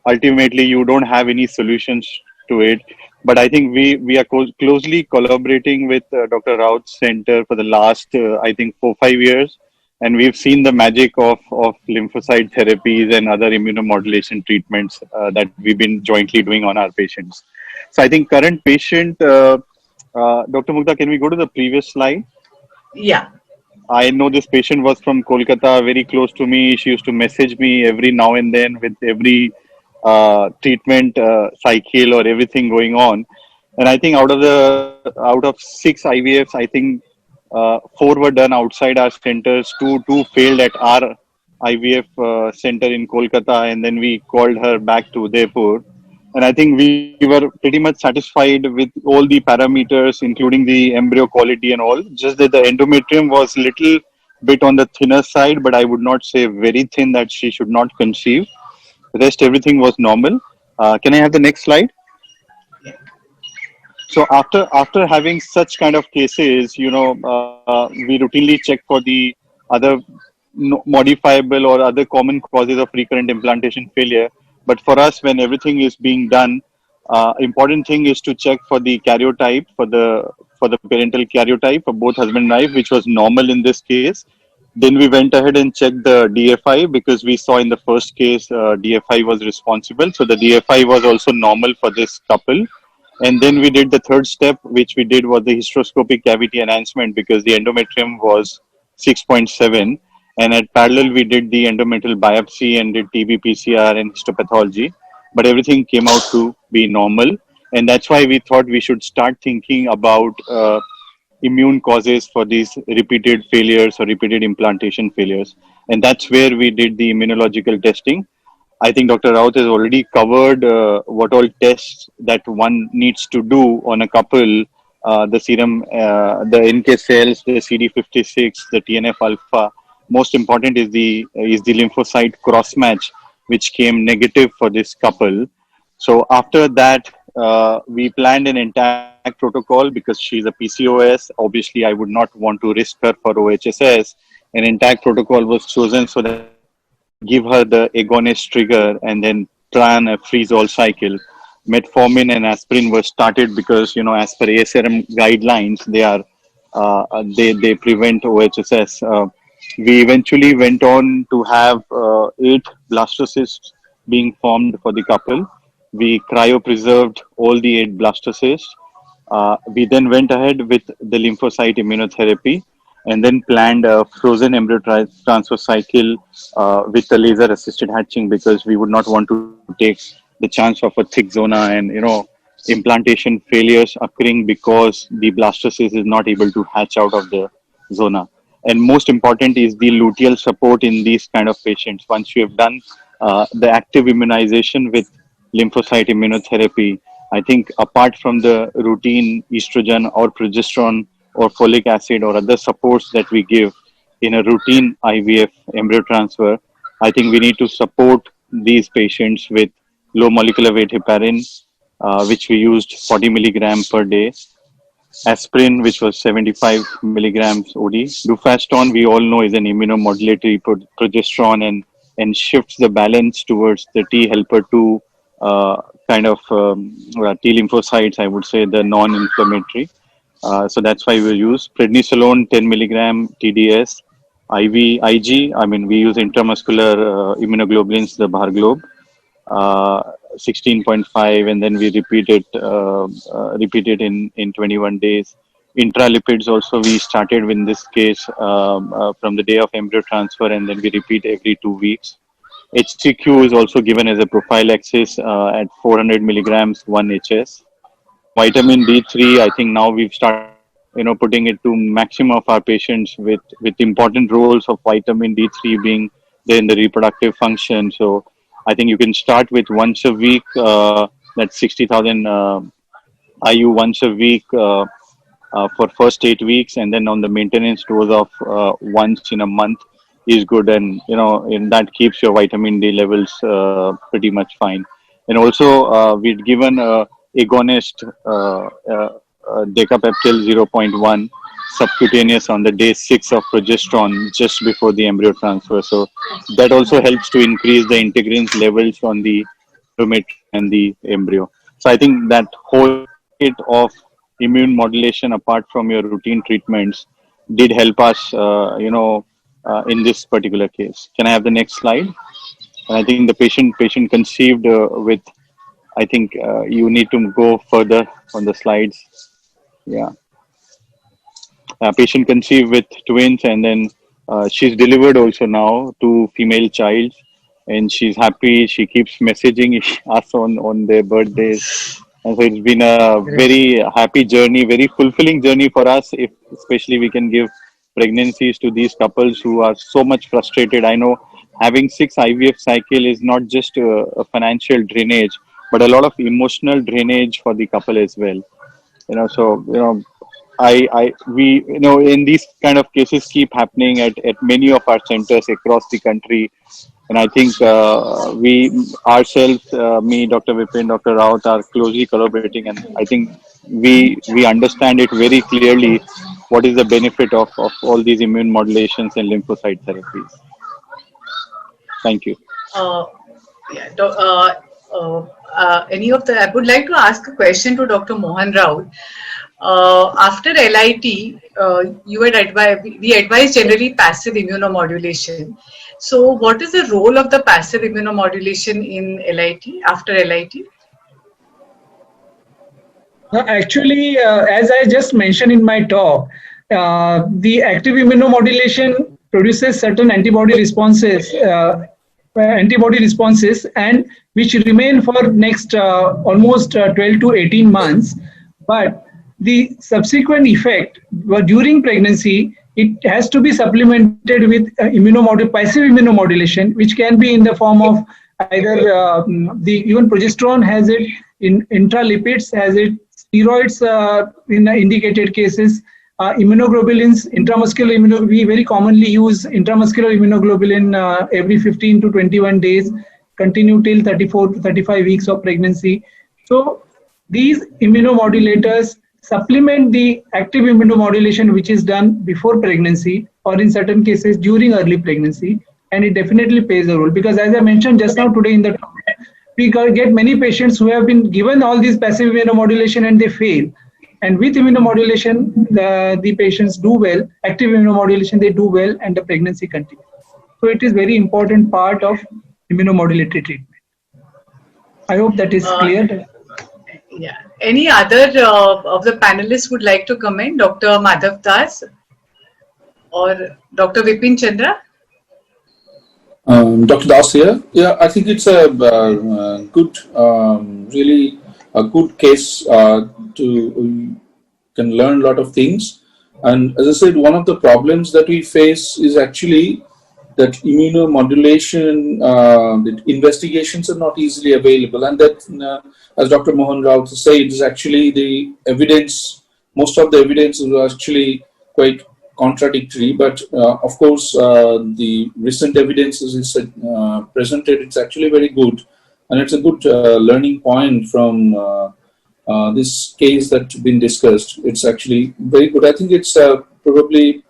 E: Ultimately you don't have any solutions to it. But I think we are closely collaborating with Dr. Raut's center for the last, I think, 4-5 years. And we've seen the magic of lymphocyte therapies and other immunomodulation treatments that we've been jointly doing on our patients. So I think current patient, Dr. Mugdha, can we go to the previous slide?
B: Yeah.
E: I know this patient was from Kolkata, very close to me. She used to message me every now and then with every treatment cycle or everything going on. And I think out of 6 IVFs, I think 4 were done outside our centers. Two failed at our IVF center in Kolkata, and then we called her back to Udaipur. And I think we were pretty much satisfied with all the parameters, including the embryo quality and all. Just that the endometrium was little bit on the thinner side, but I would not say very thin that she should not conceive. The rest, everything was normal. Can I have the next slide? So after having such kind of cases, we routinely check for the other modifiable or other common causes of recurrent implantation failure. But for us, when everything is being done, important thing is to check for the karyotype, for the parental karyotype for both husband and wife, which was normal in this case. Then we went ahead and checked the DFI, because we saw in the first case DFI was responsible. So the DFI was also normal for this couple. And then we did the third step, which we did was the hysteroscopic cavity enhancement, because the endometrium was 6.7. And at parallel, we did the endometrial biopsy and did TB PCR and histopathology. But everything came out to be normal. And that's why we thought we should start thinking about immune causes for these repeated failures or repeated implantation failures. And that's where we did the immunological testing. I think Dr. Raut has already covered what all tests that one needs to do on a couple, the serum, the NK cells, the CD56, the TNF alpha. Most important is the lymphocyte cross match, which came negative for this couple. So after that, we planned an intact protocol because she's a PCOS. Obviously, I would not want to risk her for OHSS. An intact protocol was chosen so that give her the agonist trigger and then plan a freeze-all cycle. Metformin and aspirin were started because, as per ASRM guidelines, they prevent OHSS. We eventually went on to have 8 blastocysts being formed for the couple. We cryopreserved all the 8 blastocysts. We then went ahead with the lymphocyte immunotherapy and then planned a frozen embryo transfer cycle with the laser assisted hatching because we would not want to take the chance of a thick zona and, implantation failures occurring because the blastocyst is not able to hatch out of the zona. And most important is the luteal support in these kind of patients. Once you have done the active immunization with lymphocyte immunotherapy, I think apart from the routine estrogen or progesterone or folic acid or other supports that we give in a routine IVF embryo transfer, I think we need to support these patients with low molecular weight heparin, which we used 40 milligram per day, aspirin, which was 75 milligrams OD. Dufaston, we all know, is an immunomodulatory progesterone and shifts the balance towards the T helper 2 T lymphocytes, I would say, the non-inflammatory. So that's why we use prednisolone 10 milligram TDS, IG. I mean, we use intramuscular immunoglobulins, the Bharglob, 16.5, and then we repeat it in 21 days. Intralipids also we started in this case from the day of embryo transfer, and then we repeat every 2 weeks. HCQ is also given as a prophylaxis at 400 milligrams 1 HS. Vitamin D3, I think now we've started, putting it to maximum of our patients with important roles of vitamin D3 being there in the reproductive function. So I think you can start with once a week, that's 60,000 IU once a week for first 8 weeks, and then on the maintenance dose of once in a month is good, and in that keeps your vitamin D levels pretty much fine. And also we'd given agonist decapeptyl 0.1 subcutaneous on the day 6 of progesterone just before the embryo transfer. So that also helps to increase the integrins levels on the endometrium and the embryo. So I think that whole kit of immune modulation apart from your routine treatments did help us, in this particular case. Can I have the next slide? And I think the patient conceived with, I think you need to go further on the slides. Yeah. Patient conceived with twins, and then she's delivered also now 2 female child, and she's happy. She keeps messaging us on their birthdays. And so it's been a very happy journey, very fulfilling journey for us, if especially we can give pregnancies to these couples who are so much frustrated. I know having 6 IVF cycle is not just a financial drainage, but a lot of emotional drainage for the couple as well. We in these kind of cases keep happening at many of our centers across the country. And I think we ourselves, me, Dr. Vipin, Dr. Raut, are closely collaborating, and I think we understand it very clearly what is the benefit of all these immune modulations and lymphocyte therapies. Thank you.
B: I would like to ask a question to Dr. Mohan Raut. After LIT, we advise generally passive immunomodulation. So what is the role of the passive immunomodulation in LIT, after LIT?
C: Actually, as I just mentioned in my talk, the active immunomodulation produces certain antibody responses, and which remain for next almost 12 to 18 months. But the subsequent effect during pregnancy, it has to be supplemented with passive immunomodulation, which can be in the form of either even progesterone has it, intralipids has it, steroids in indicated cases, immunoglobulins, intramuscular immunoglobulin. We very commonly use intramuscular immunoglobulin every 15 to 21 days, continue till 34 to 35 weeks of pregnancy. So these immunomodulators supplement the active immunomodulation which is done before pregnancy or in certain cases during early pregnancy, and it definitely plays a role, because as I mentioned just now today in the talk, we get many patients who have been given all these passive immunomodulation and they fail. And with immunomodulation, the patients do well, active immunomodulation, they do well, and the pregnancy continues. So it is very important part of immunomodulatory treatment. I hope that is clear.
B: Yeah. Any other of the panelists would like to comment? Dr. Madhav Das or Dr. Vipin Chandra?
D: Dr. Das here. Yeah, I think it's a good, really a good case to can learn a lot of things. And as I said, one of the problems that we face is actually that immunomodulation, the investigations are not easily available, and that, as Dr. Mohan Rao said, is actually the evidence. Most of the evidence is actually quite contradictory, but of course, the recent evidence is presented. It's actually very good, and it's a good learning point from this case that's been discussed. It's actually very good. I think it's probably.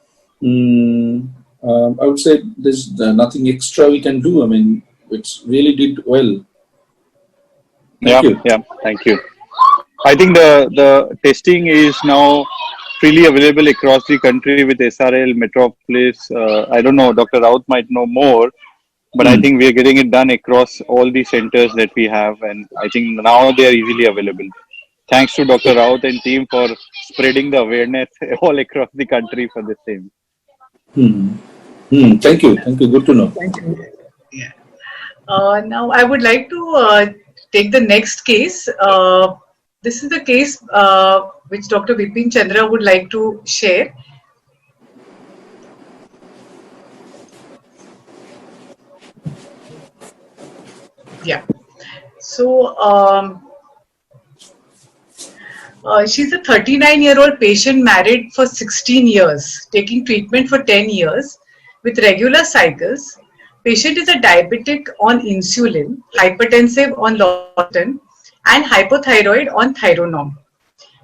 D: I would say there's nothing extra we can do. I mean, it's really did well.
E: Thank you. I think the testing is now freely available across the country with SRL, Metropolis. I don't know, Dr. Raut might know more, but I think we are getting it done across all the centers that we have, and I think now they are easily available. Thanks to Dr. Raut and team for spreading the awareness all across the country for the same.
D: Thank you. Good to know.
C: Thank you.
B: Yeah. Now I would like to take the next case. This is the case which Dr. Vipin Chandra would like to share. Yeah. So she's a 39-year-old patient married for 16 years, taking treatment for 10 years with regular cycles. Patient is a diabetic on insulin, hypertensive on Lortan, and hypothyroid on Thyronorm.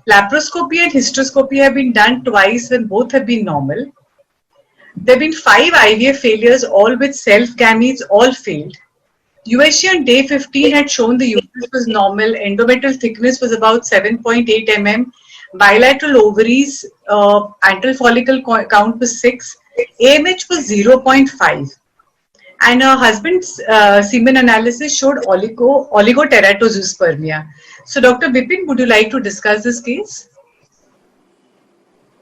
B: Laparoscopy and hysteroscopy have been done twice and both have been normal. There have been 5 IVF failures, all with self-gametes, all failed. USG on day 15 had shown the uterus was normal, endometrial thickness was about 7.8 mm, bilateral ovaries, antral follicle count was 6, AMH was 0.5. And her husband's semen analysis showed oligoteratozoospermia. So, Dr. Vipin, would you like to discuss this case?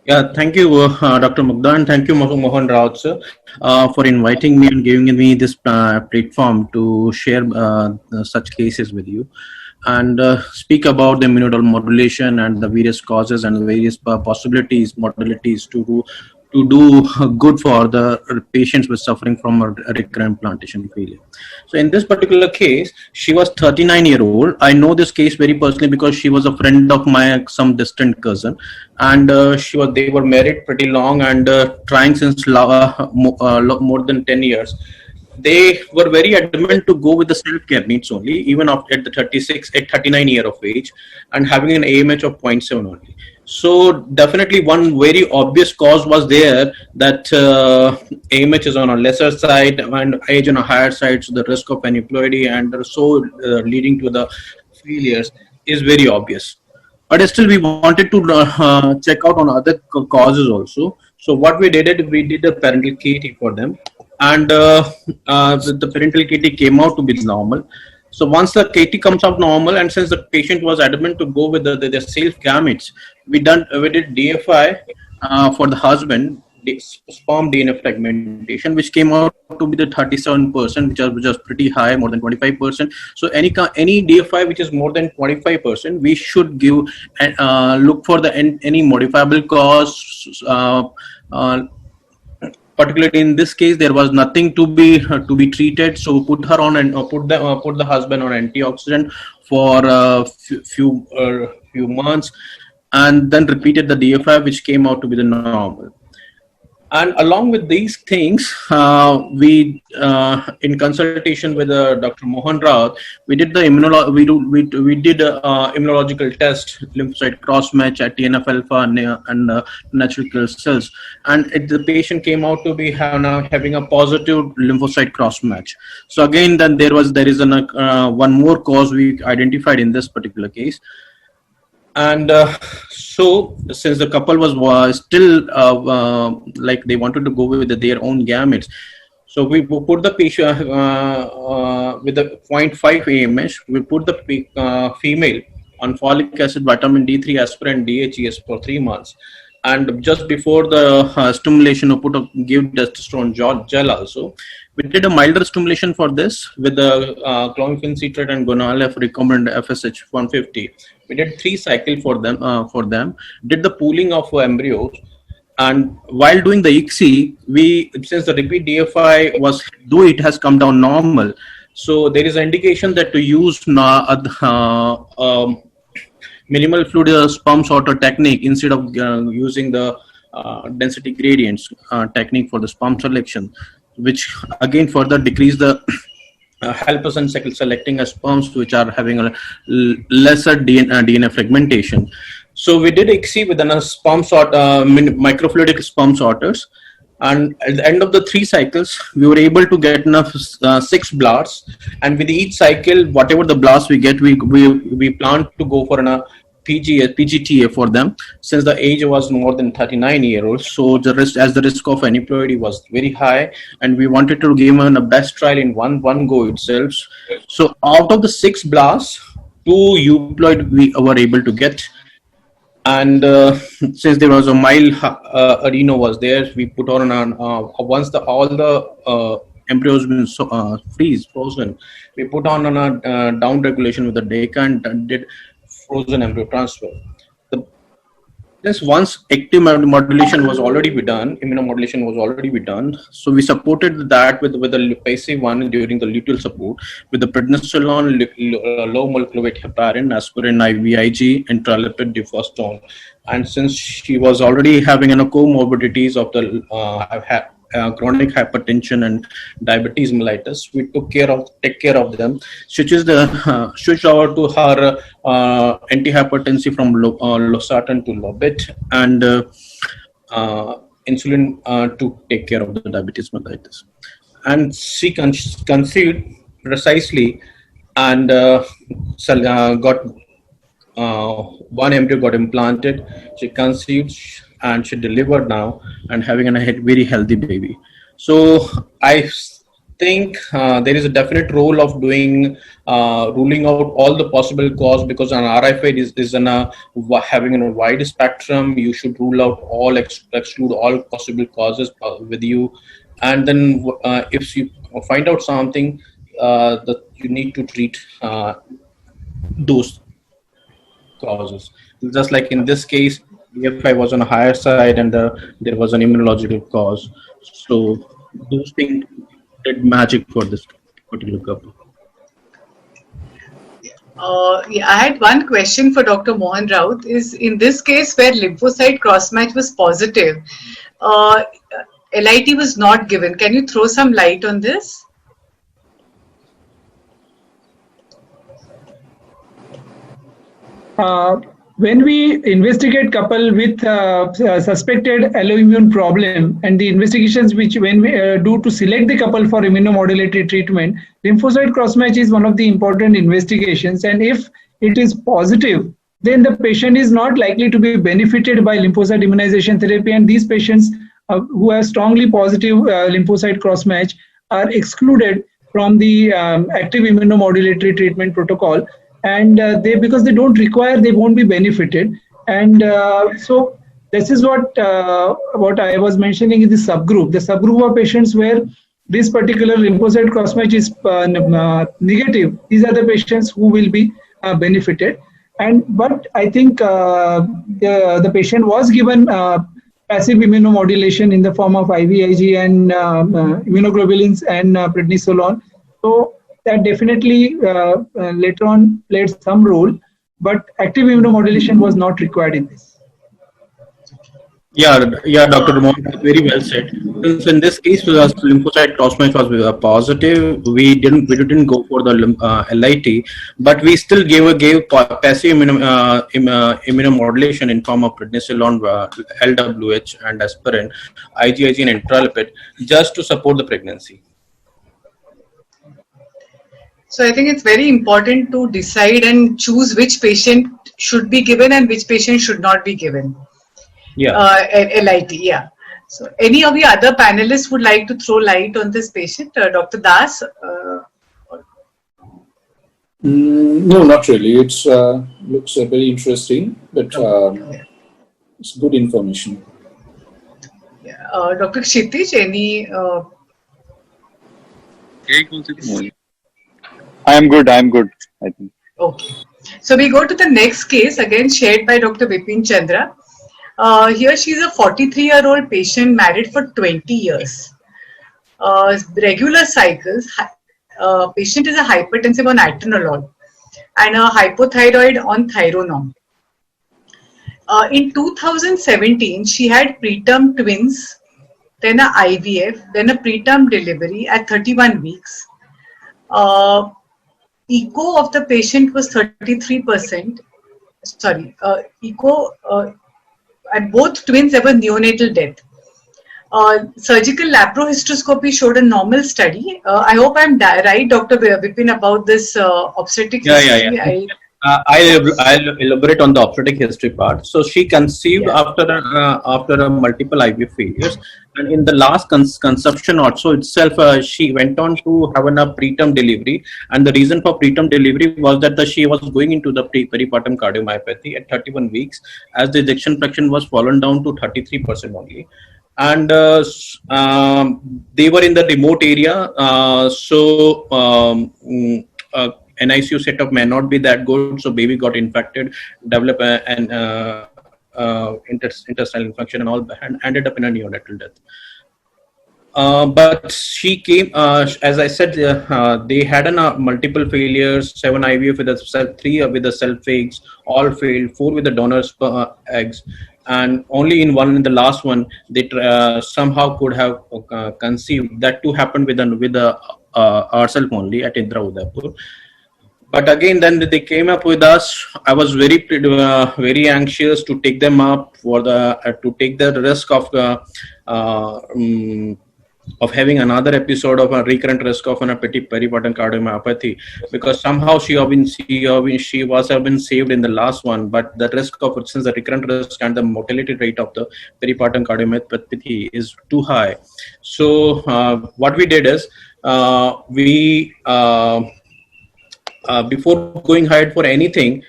F: Yeah, thank you, Dr. Mugdha, and thank you, Mohan Raut, sir, for inviting me and giving me this platform to share such cases with you and speak about the immunomodulation and the various causes and the various possibilities, modalities to do good for the patients with suffering from a recurrent plantation failure. So in this particular case, she was 39-year-old. I know this case very personally because she was a friend of some distant cousin, and they were married pretty long and trying since more than 10 years. They were very adamant to go with the self-care needs only, even at 39 year of age, and having an AMH of 0.7 only. So definitely one very obvious cause was there that AMH is on a lesser side and age on a higher side, so the risk of aneuploidy and so leading to the failures is very obvious. But still we wanted to check out on other causes also. So what we did, we did a parental KT for them, and the parental KT came out to be normal. So once the KT comes out normal, and since the patient was adamant to go with the self-gametes, we did DFI for the husband, sperm DNA fragmentation, which came out to be the 37%, which was pretty high, more than 25%. So any DFI which is more than 25%, we should give look for any modifiable cause. Particularly in this case, there was nothing to be treated, so put her on and put the husband on antioxidant for a few months, and then repeated the DFI, which came out to be the normal. And along with these things, we, in consultation with Dr. Mohan Rao, we did the we did immunological test, lymphocyte cross match at TNF alpha and natural killer cells, and the patient came out to be now having a positive lymphocyte cross match. So again, then there is one more cause we identified in this particular case. And so since the couple was still like they wanted to go with their own gametes, so we put the patient with the 0.5 AMH, we put the female on folic acid, vitamin D3, aspirin, DHES for 3 months. And just before the stimulation, we give testosterone gel also. We did a milder stimulation for this with the clomiphene citrate and gonal-F recombinant FSH 150. We did 3 cycles for them. Did the pooling of embryos, and while doing the ICSI, since the repeat DFI was, though it has come down normal, so there is an indication that to use minimal fluid sperm sorter technique instead of using the density gradients technique for the sperm selection, which again further decrease the help us in selecting sperms which are having a lesser DNA fragmentation. So we did ICSI with a sperm sort, microfluidic sperm sorters, and at the end of the 3 cycles, we were able to get enough 6 blasts. And with each cycle, whatever the blast we get, we plan to go for a PGTA for them, since the age was more than 39-year-olds. So the risk of aneuploidy was very high, and we wanted to give them a best trial in one go itself. So out of the 6 blasts, 2 euploid we were able to get. And since there was a mild adeno was there, we put on once all the embryos been frozen, we put on a down regulation with the DECA and did frozen embryo transfer. This once active modulation was already be done, immunomodulation was already be done. So we supported that with the passive one during the luteal support with the prednisolone, low molecular weight heparin, aspirin, IVIG, and intralipid difostone. And since she was already having comorbidities of the chronic hypertension and diabetes mellitus, we take care of them. Switch over to her antihypertensive from losartan to lobet, and insulin to take care of the diabetes mellitus. And she conceived precisely, and got one embryo got implanted. She conceived and she delivered now, and having a very healthy baby. So I think there is a definite role of doing ruling out all the possible cause, because an RIF is having a wide spectrum. You should rule out all, exclude all possible causes with you, and then if you find out something, that you need to treat those causes. Just like in this case, DFI was on a higher side, and there was an immunological cause. So those things did magic for this particular couple.
B: Yeah, I had one question for Dr. Mohan Raut. Is in this case where lymphocyte cross-match was positive, LIT was not given. Can you throw some light on this?
C: When we investigate couple with suspected alloimmune problem, and the investigations which when we do to select the couple for immunomodulatory treatment, lymphocyte cross-match is one of the important investigations. And if it is positive, then the patient is not likely to be benefited by lymphocyte immunization therapy. And these patients who have strongly positive lymphocyte cross-match are excluded from the active immunomodulatory treatment protocol. And because they don't require, they won't be benefited. And so this is what I was mentioning is the subgroup of patients where this particular lymphocyte cross-match is negative. These are the patients who will be benefited. But I think the patient was given passive immunomodulation in the form of IVIG and immunoglobulins and prednisolone. So that definitely later on played some role, but active immunomodulation was not required in this.
F: Yeah, Dr. Ramon, very well said. Since in this case, lymphocyte cross-match was positive, we didn't go for the LIT, but we still gave passive immunomodulation in form of prednisolone, LWH, and aspirin, IgIg, and enteralipid, just to support the pregnancy.
B: So I think it's very important to decide and choose which patient should be given and which patient should not be given.
F: Yeah.
B: LIT, yeah. So any of the other panelists would like to throw light on this patient? Dr. Das?
D: No, not really. It's looks very interesting, but it's good information.
B: Yeah. Dr. Kshitij, any?
E: I'm good, I think.
B: Okay. So we go to the next case, again shared by Dr. Vipin Chandra. Here she is a 43-year-old patient married for 20 years. Regular cycles, patient is a hypertensive on atenolol and a hypothyroid on Thyronorm. In 2017, she had preterm twins, then a IVF, then a preterm delivery at 31 weeks. Echo of the patient was 33%. Sorry, echo, and both twins have a neonatal death. Surgical laparohysteroscopy showed a normal study. I hope I'm right, Dr. Vipin, about this obstetric history.
F: Yeah. I'll elaborate on the obstetric history part. So she conceived after a multiple IVF failures, and in the last conception also itself, she went on to have a preterm delivery. And the reason for preterm delivery was that she was going into the peripartum cardiomyopathy at 31 weeks, as the ejection fraction was fallen down to 33% only. And they were in the remote area, NICU setup may not be that good, so baby got infected, developed an intestinal infection and all, and ended up in a neonatal death. But she came, as I said, they had multiple failures, 7 IVF with a 3 with the self eggs, all failed, 4 with the donors eggs, and only in the last one, they somehow could have conceived. That too happened with ourselves only at Indra Udaipur. But again, then they came up with us. I was very anxious to take them up to take the risk of having another episode of a recurrent risk of a peripartum cardiomyopathy, because somehow she was have been saved in the last one, but the risk of, since the recurrent risk and the mortality rate of the peripartum cardiomyopathy is too high. So what we did is before going ahead for anything,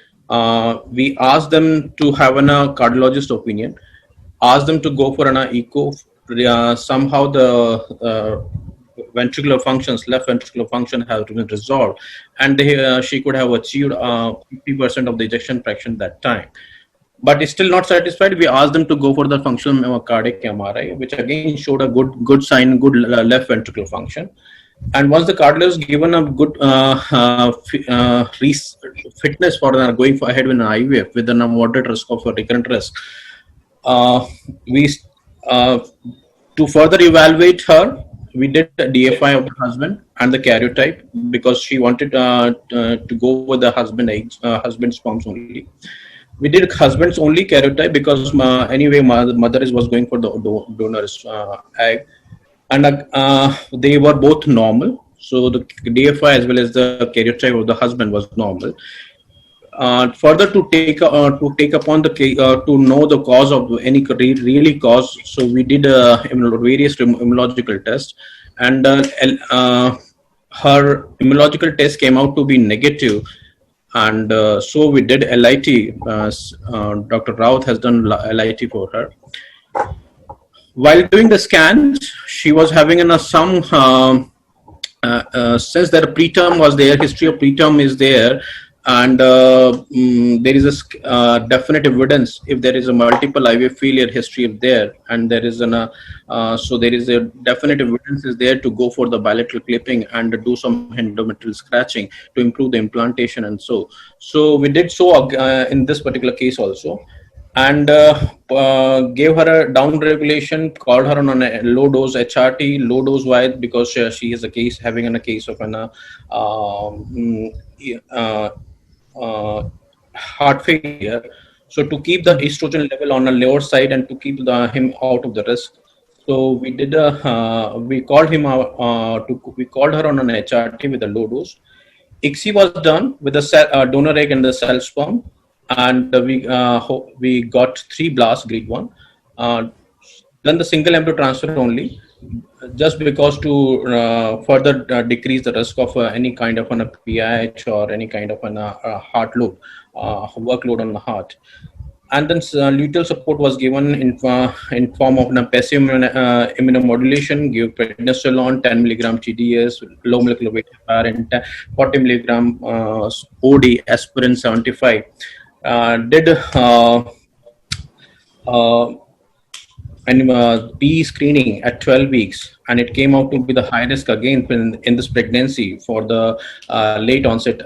F: we asked them to have a cardiologist opinion, asked them to go for an echo. Somehow the ventricular functions, left ventricular function, have been resolved, and she could have achieved 50% of the ejection fraction that time. But it's still not satisfied. We asked them to go for the functional cardiac MRI, which again showed a good sign, good left ventricular function. And once the cardiologist given a good fitness for going ahead with an IVF with a moderate risk of a recurrent risk, to further evaluate her, we did a DFI of the husband and the karyotype, because she wanted to go with the husband's sperms only. We did husband's only karyotype because anyway mother was going for the donor's egg. And they were both normal. So the DFI as well as the karyotype of the husband was normal. Further to take upon the to know the cause of any really cause, so we did various immunological tests, and her immunological test came out to be negative, and so we did LIT. Dr. Raut has done LIT for her. While doing the scans, she was having some since their preterm was there, history of preterm is there, and there is a definite evidence if there is a multiple IVF failure history there, and there is so there is a definite evidence is there to go for the bilateral clipping and do some endometrial scratching to improve the implantation, and so we did so in this particular case also. and gave her a down regulation, called her on a low dose HRT. Low dose why? Because she is a case having a case of an heart failure. So to keep the estrogen level on a lower side and to keep him out of the risk, so we did we called him we called her on an HRT with a low dose. ICSI was done with the donor egg and the cell sperm, and we got 3 blasts, grade 1. Then the single embryo transfer only, just because to further decrease the risk of any kind of an PIH or any kind of an heart load, workload on the heart. And then luteal support was given in form of a passive immunomodulation, give prednisolone 10 milligram TDS, low molecular weight heparin, 40 milligram OD, aspirin 75. Did PE screening at 12 weeks, and it came out to be the high risk again in this pregnancy for the late onset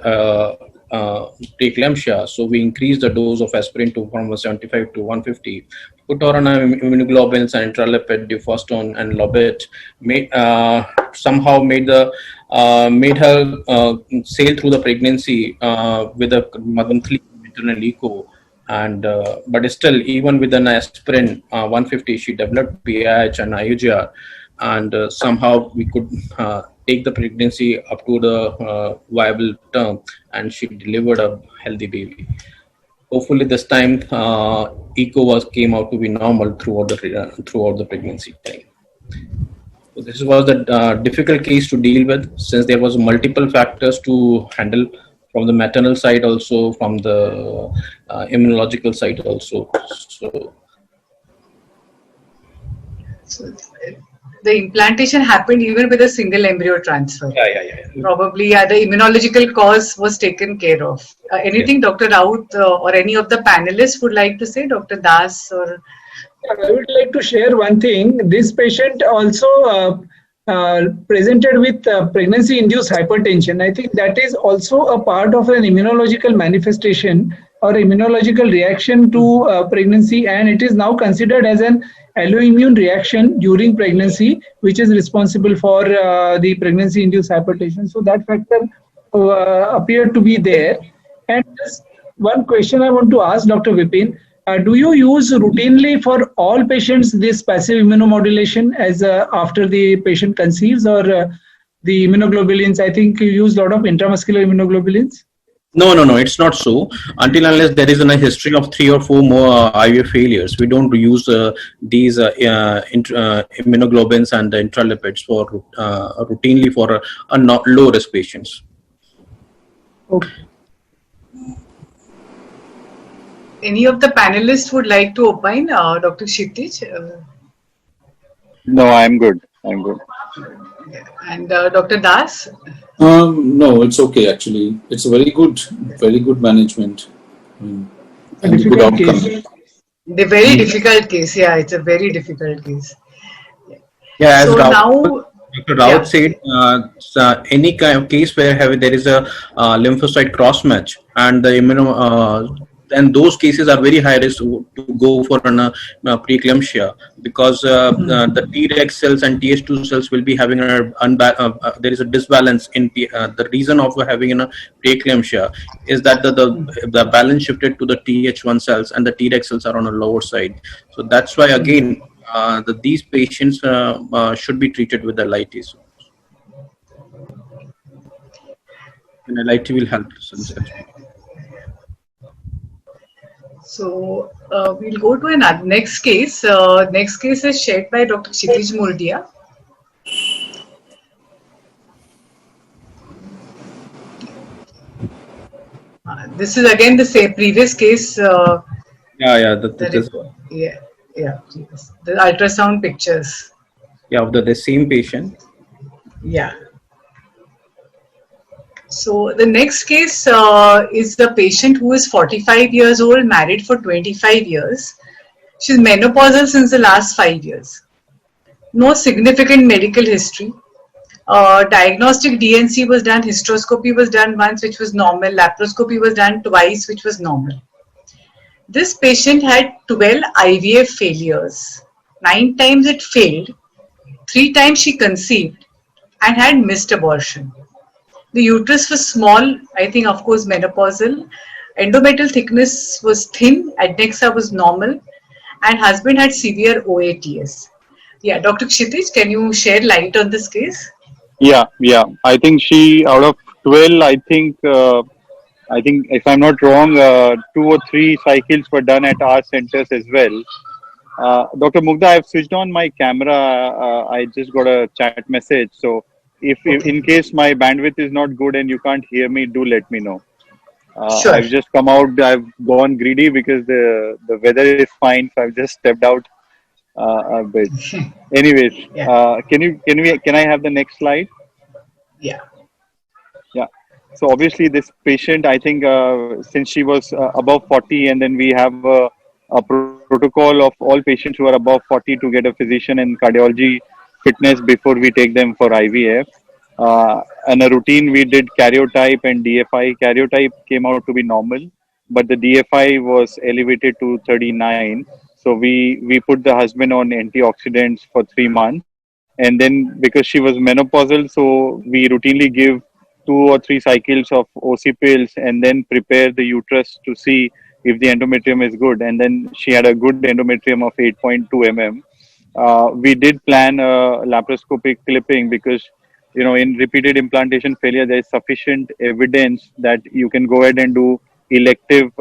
F: preeclampsia. So we increased the dose of aspirin from 75 to 150. Put her on immunoglobulins and intralipid, dufostone and lobet. Somehow made her sail through the pregnancy with a monthly maternal echo. And but still, even with an aspirin 150, she developed PIH and IUGR, and somehow we could take the pregnancy up to the viable term, and she delivered a healthy baby. Hopefully, this time echo came out to be normal throughout the pregnancy time. So this was a difficult case to deal with, since there was multiple factors to handle, from the maternal side also, from the immunological side also.
B: So the implantation happened even with a single embryo transfer.
F: Yeah.
B: Probably, the immunological cause was taken care of. Anything Dr. Raut or any of the panelists would like to say, Dr. Das or?
C: I would like to share one thing. This patient also presented with pregnancy-induced hypertension. I think that is also a part of an immunological manifestation or immunological reaction to pregnancy, and it is now considered as an alloimmune reaction during pregnancy, which is responsible for the pregnancy-induced hypertension. So that factor appeared to be there. And just one question I want to ask Dr. Vipin. Do you use routinely for all patients this passive immunomodulation as after the patient conceives, or the immunoglobulins? I think you use a lot of intramuscular immunoglobulins.
F: No, it's not so. Until unless there is a history of 3 or 4 more IVF failures, we don't use these immunoglobulins and the intralipids for routinely for low risk patients.
C: Okay.
B: Any of the panelists would like to opine? Dr. Kshitij?
E: No, I'm good.
B: And Dr. Das?
D: No, it's okay actually. It's a very good management. And a good outcome.
B: The very difficult case. Yeah, it's a very difficult case.
F: Yeah, as
B: so
F: Dr. Raut said, any kind of case where there is a lymphocyte cross match, and the and those cases are very high risk to go for preeclampsia, because the Treg cells and Th2 cells will be having there is a disbalance in the reason of having a preeclampsia is that the balance shifted to the Th1 cells, and the Treg cells are on a lower side. So that's why again these patients should be treated with the LIT. And LIT will help.
B: So we'll go to another next case. Next case is shared by Dr. Kshitij Murdia. This is again the same previous case. The ultrasound pictures.
F: Yeah, of the same patient.
B: Yeah. So the next case is the patient who is 45 years old, married for 25 years. She's menopausal since the last 5 years. No significant medical history. Diagnostic DNC was done, hysteroscopy was done once, which was normal. Laparoscopy was done twice, which was normal. This patient had 12 IVF failures. 9 times it failed, 3 times she conceived and had missed abortion. The uterus was small, I think of course menopausal. Endometrial thickness was thin, adnexa was normal, and husband had severe OATS. Yeah, Dr. Kshitij, can you share light on this case?
E: Yeah. I think she, out of 12, I think if I'm not wrong, 2 or 3 cycles were done at our centers as well. Dr. Mugdha, I've switched on my camera. I just got a chat message. So if in case my bandwidth is not good and you can't hear me, do let me know.
B: Sure.
E: I've just come out. I've gone greedy because the weather is fine. So I've just stepped out a bit. Anyways,
B: Yeah.
E: can I have the next slide?
B: Yeah.
E: Yeah. So obviously this patient, I think since she was above 40, and then we have a protocol of all patients who are above 40 to get a physician and cardiology fitness before we take them for IVF. And a routine, we did karyotype and DFI. Karyotype came out to be normal, but the DFI was elevated to 39. So we put the husband on antioxidants for 3 months. And then because she was menopausal, so we routinely give 2 or 3 cycles of OC pills and then prepare the uterus to see if the endometrium is good. And then she had a good endometrium of 8.2 mm. We did plan a laparoscopic clipping because, in repeated implantation failure, there is sufficient evidence that you can go ahead and do elective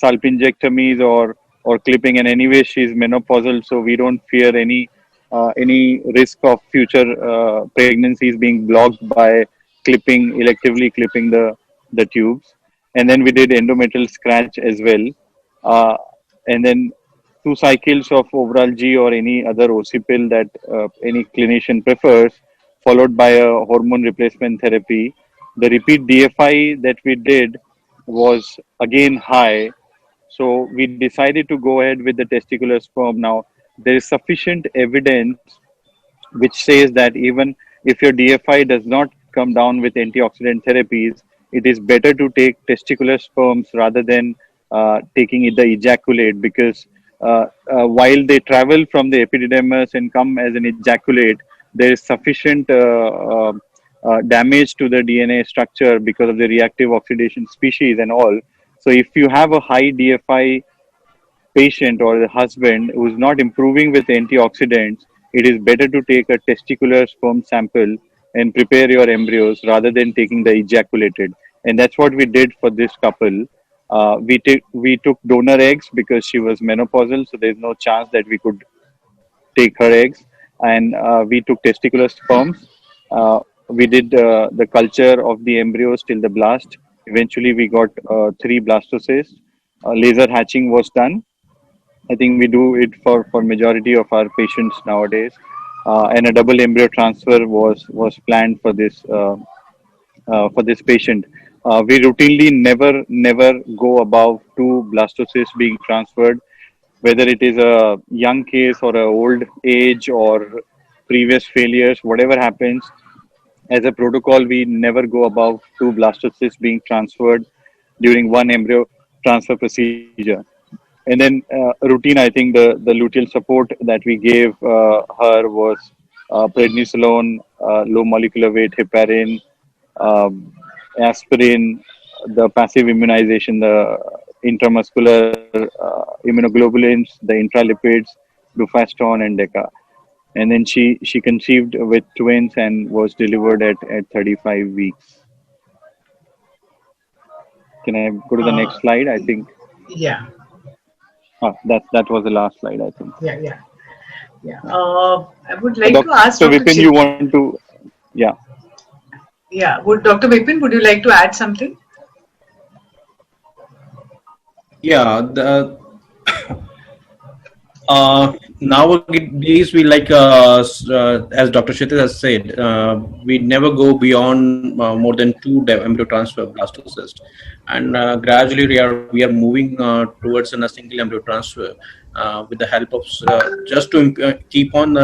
E: salpingectomies or clipping. And anyway, she's menopausal, so we don't fear any risk of future pregnancies being blocked by electively clipping the tubes. And then we did endometrial scratch as well. And then 2 cycles of overall G or any other OC pill that any clinician prefers, followed by a hormone replacement therapy. The repeat DFI that we did was again high, so we decided to go ahead with the testicular sperm. Now, there is sufficient evidence which says that even if your DFI does not come down with antioxidant therapies, it is better to take testicular sperms rather than taking the ejaculate, because while they travel from the epididymis and come as an ejaculate, there is sufficient damage to the DNA structure because of the reactive oxidation species and all. So if you have a high DFI patient or the husband who is not improving with antioxidants, it is better to take a testicular sperm sample and prepare your embryos rather than taking the ejaculated. And that's what we did for this couple. We took donor eggs because she was menopausal, so there's no chance that we could take her eggs. And we took testicular sperms. We did the culture of the embryos till the blast. Eventually, we got 3 blastocysts. Laser hatching was done. I think we do it for majority of our patients nowadays. And a double embryo transfer was planned for this patient. We routinely never go above 2 blastocysts being transferred, whether it is a young case or a old age or previous failures, whatever happens. As a protocol, we never go above 2 blastocysts being transferred during one embryo transfer procedure. And then routine, I think the luteal support that we gave her was prednisolone, low molecular weight heparin, aspirin, the passive immunization, the intramuscular immunoglobulins, the intralipids, dufaston and deca. And then she conceived with twins and was delivered at 35 weeks. Can I go to the next slide? I think.
B: Yeah.
E: That was the last slide, I think.
B: Yeah. I would like to ask
E: Dr.
B: Dr.
E: Vipin, you want to? Yeah.
B: Yeah. Dr. Vipin, would you like to add something?
F: Yeah. Nowadays, we as Dr. Kshitij has said, we never go beyond more than 2 embryo transfer blastocysts, and gradually we are moving towards a single embryo transfer with the help of just to keep on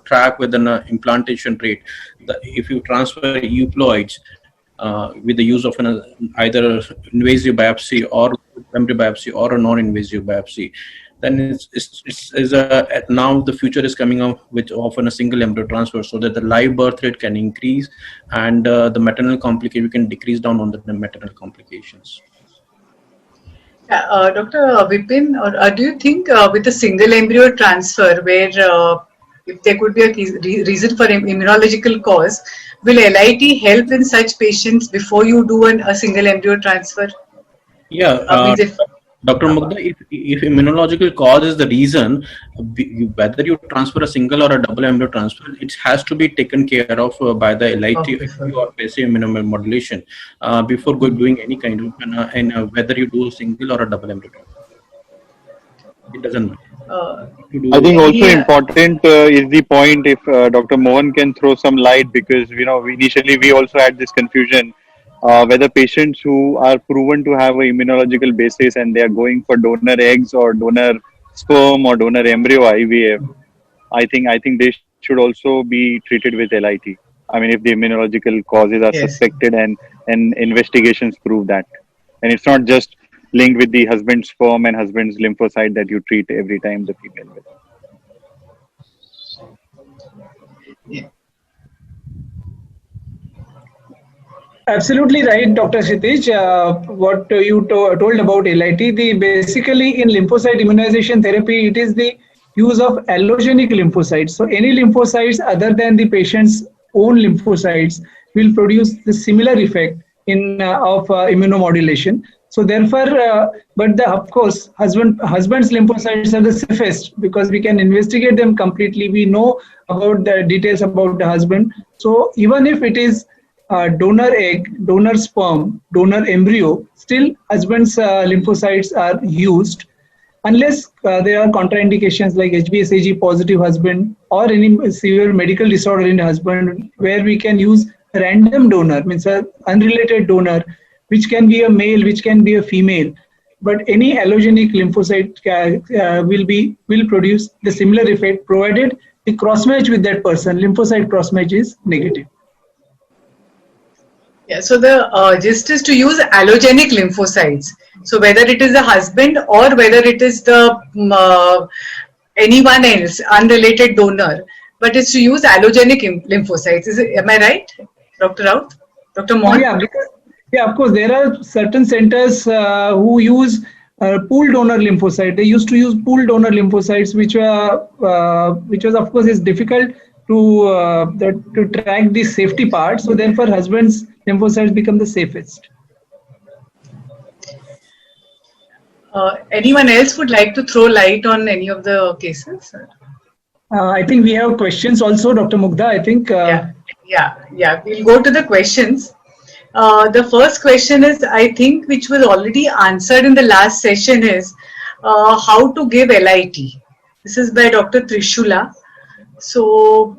F: track with an implantation rate. If you transfer euploids with the use of either invasive biopsy or embryo biopsy or a non-invasive biopsy, then now the future is coming up with often a single embryo transfer, so that the live birth rate can increase and the maternal complication, we can decrease down on the maternal complications.
B: Dr. Vipin, do you think with a single embryo transfer, where if there could be a reason for immunological cause, will LIT help in such patients before you do a single embryo transfer?
F: Yeah, Dr. Mugdha, if immunological cause is the reason, whether you transfer a single or a double embryo transfer, it has to be taken care of by the LIT or passive immunomodulation before doing any kind of, whether you do a single or a double embryo transfer. It doesn't matter.
E: I think also important is the point, if Dr. Mohan can throw some light, because initially we also had this confusion whether patients who are proven to have an immunological basis and they are going for donor eggs or donor sperm or donor embryo IVF, I think they should also be treated with LIT. I mean, if the immunological causes are suspected and investigations prove that, and it's not just linked with the husband's sperm and husband's lymphocyte that you treat every time the female with.
C: Absolutely right, Dr. Kshitij. What you told about LIT, basically in lymphocyte immunization therapy, it is the use of allogenic lymphocytes. So any lymphocytes other than the patient's own lymphocytes will produce the similar effect of immunomodulation. So therefore, of course, husband's lymphocytes are the safest because we can investigate them completely. We know about the details about the husband. So even if it is donor egg, donor sperm, donor embryo, still husband's lymphocytes are used unless there are contraindications like HBsAg positive husband or any severe medical disorder in husband, where we can use random donor, means an unrelated donor, which can be a male, which can be a female. But any allogenic lymphocyte will produce the similar effect, provided the cross-match with that person, lymphocyte cross-match is negative.
B: Yeah, so the gist is to use allogenic lymphocytes. So whether it is the husband or whether it is the anyone else, unrelated donor, but it's to use allogenic lymphocytes. Am I right, Dr. Raut? Dr. Mohan?
C: Yeah, of course, there are certain centers who use pooled donor lymphocyte. They used to use pooled donor lymphocytes, which was of course is difficult to track the safety part. So therefore, husband's lymphocytes become the safest.
B: Anyone else would like to throw light on any of the cases?
C: I think we have questions also, Dr. Mugdha. I think.
B: Yeah. We'll go to the questions. The first question is, I think, which was already answered in the last session, is how to give LIT. This is by Dr. Trishula. So,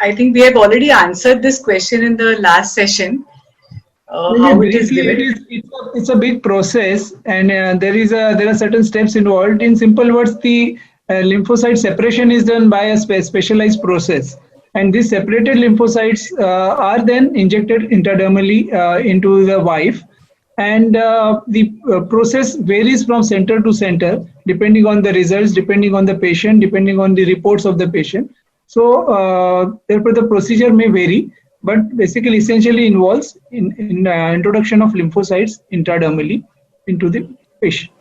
B: I think we have already answered this question in the last session. How it is given.
C: It's a big process, and there are certain steps involved. In simple words, the lymphocyte separation is done by a specialized process, and these separated lymphocytes are then injected intradermally into the wife, and the process varies from center to center depending on the results, depending on the patient, depending on the reports of the patient. So therefore the procedure may vary, but basically essentially involves in introduction of lymphocytes intradermally into the patient.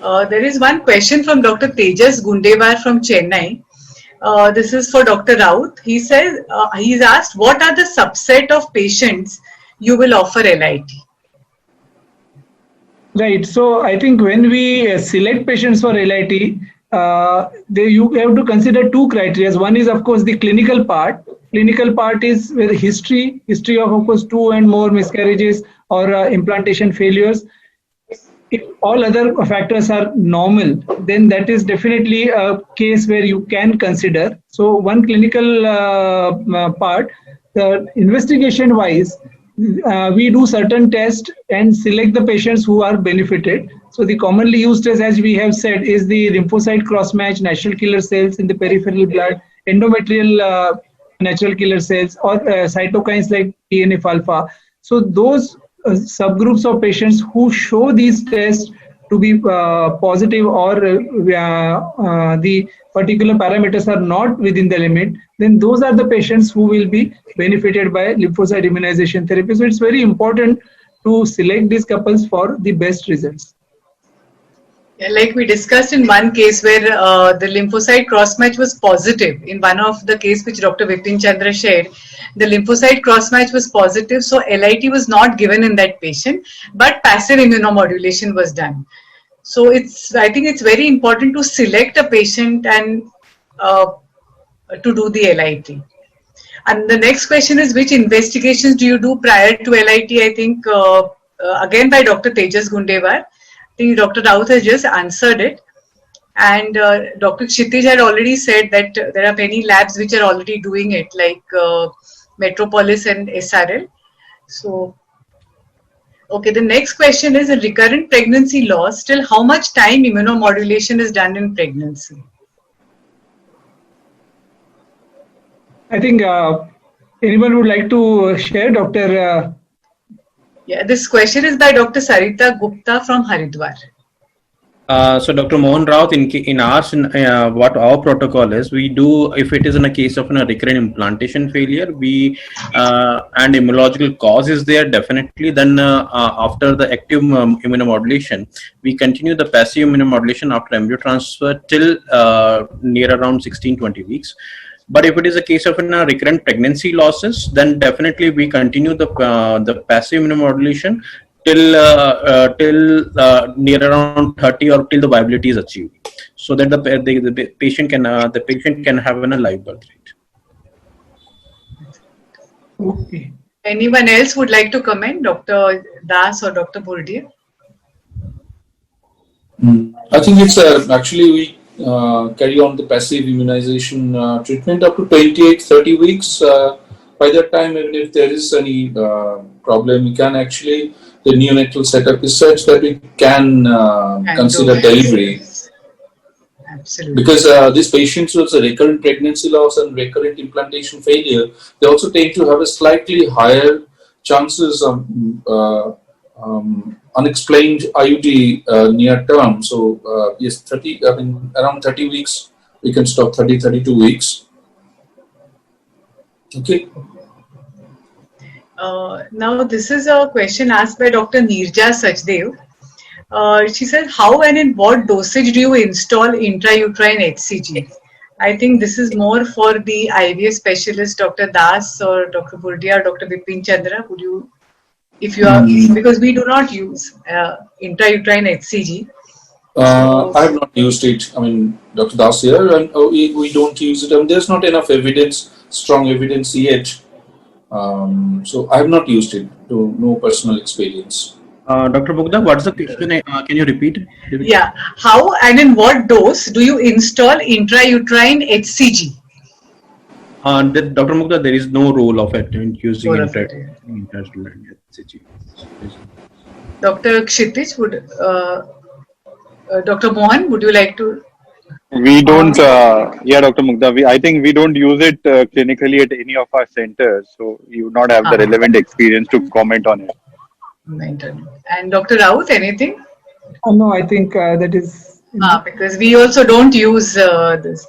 B: There is one question from Dr. Tejas Gundewar from Chennai. This is for Dr. Raut. He says, he's asked, what are the subset of patients you will offer LIT?
C: Right. So I think when we select patients for LIT, you have to consider two criteria. One is, of course, the clinical part. Clinical part is with history of course, 2 and more miscarriages or implantation failures. If all other factors are normal, then that is definitely a case where you can consider. So one clinical part, investigation wise, we do certain tests and select the patients who are benefited. So the commonly used test, as we have said, is the lymphocyte cross-match, natural killer cells in the peripheral blood, endometrial natural killer cells, or cytokines like TNF-alpha. So those subgroups of patients who show these tests to be positive, or the particular parameters are not within the limit, then those are the patients who will be benefited by lymphocyte immunization therapy. So it's very important to select these couples for the best results.
B: Yeah, like we discussed in one case where the lymphocyte cross-match was positive. In one of the case which Dr. Vipin Chandra shared, the lymphocyte cross-match was positive, so LIT was not given in that patient, but passive immunomodulation was done. So I think it's very important to select a patient and to do the LIT. And the next question is, which investigations do you do prior to LIT? I think again by Dr. Tejas Gundewar. I think Dr. Raut has just answered it, and Dr. Kshitij had already said that there are many labs which are already doing it, like Metropolis and SRL. So, okay, the next question is, a recurrent pregnancy loss, till how much time immunomodulation is done in pregnancy?
C: I think anyone would like to share, Dr.
B: Yeah, this question is by Dr. Sarita Gupta from Haridwar.
F: So Dr. Mohan Raut, in ours, what our protocol is, we do, if it is in a case of a recurrent implantation failure, and immunological cause is there, definitely, then after the active immunomodulation, we continue the passive immunomodulation after embryo transfer till near around 16-20 weeks. But if it is a case of recurrent pregnancy losses, then definitely we continue the passive immunomodulation till near around 30 or till the viability is achieved, so that the patient can have a live birth rate.
C: Okay.
B: Anyone else would like to comment, Dr. Das or Dr. Burdia?
D: I think it's actually we carry on the passive immunization treatment up to 28-30 weeks. By that time, even if there is any problem, we can actually, the neonatal setup is such that we can consider delivery.
B: Absolutely.
D: Because these patients with a recurrent pregnancy loss and recurrent implantation failure, they also tend to have a slightly higher chances of unexplained IUD near term. So yes, around 30 weeks, we can stop 32 weeks. Okay.
B: Now this is a question asked by Dr. Neerja Sachdev. She said, how and in what dosage do you install intrauterine HCG? I think this is more for the IVF specialist, Dr. Das or Dr. Burdia or Dr. Vipin Chandra. Would you, if you are, because we do not use intrauterine HCG.
D: I have not used it. I mean, Dr. Das here, and we don't use it. I mean, there's not enough evidence, strong evidence yet. So I have not used it, to no personal experience.
F: Dr. Bugda, what's the question? Can you repeat?
B: Yeah. How and in what dose do you install intrauterine HCG?
F: Dr. Mugda, there is no role of it in using intrauterine HCG.
B: Dr. Kshitij, would Dr. Mohan, would you like to?
E: We don't, yeah, Dr. Mugda, I think we don't use it clinically at any of our centers, so you would not have the relevant experience to comment on it.
B: And Dr. Raut, anything?
C: No, I think that is...
B: because we also don't use this.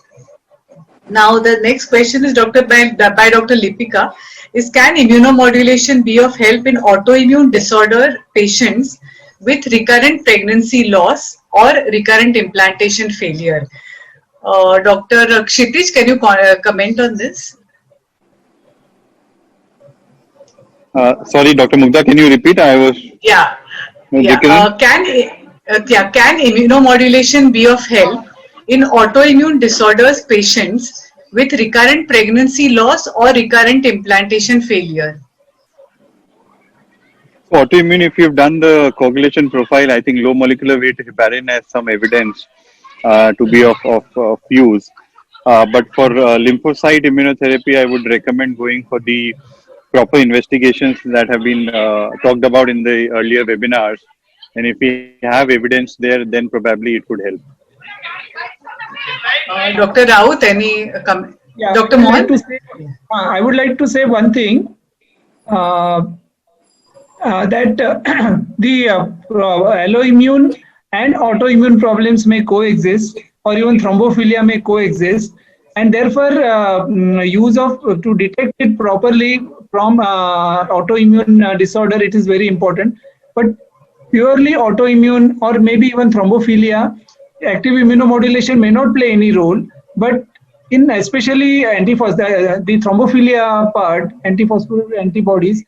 B: Now the next question is by Dr. Lipika, is can immunomodulation be of help in autoimmune disorder patients with recurrent pregnancy loss or recurrent implantation failure? Dr. Kshitij, can you comment on this?
E: Sorry, Dr. Mugda, can you repeat? I was...
B: Yeah. Can immunomodulation be of help in autoimmune disorders patients with recurrent pregnancy loss or recurrent implantation failure?
E: Autoimmune, if you've done the coagulation profile, I think low molecular weight heparin has some evidence to be of use. But for lymphocyte immunotherapy, I would recommend going for the proper investigations that have been talked about in the earlier webinars. And if we have evidence there, then probably it could help.
B: Dr. Raut, any comment?
C: Yeah,
B: Dr. Mohan?
C: I would like to say one thing. that the alloimmune and autoimmune problems may coexist, or even thrombophilia may coexist, and therefore use of to detect it properly from autoimmune disorder, it is very important. But purely autoimmune or maybe even thrombophilia, active immunomodulation may not play any role, but in especially the thrombophilia part, antiphospholipid antibodies,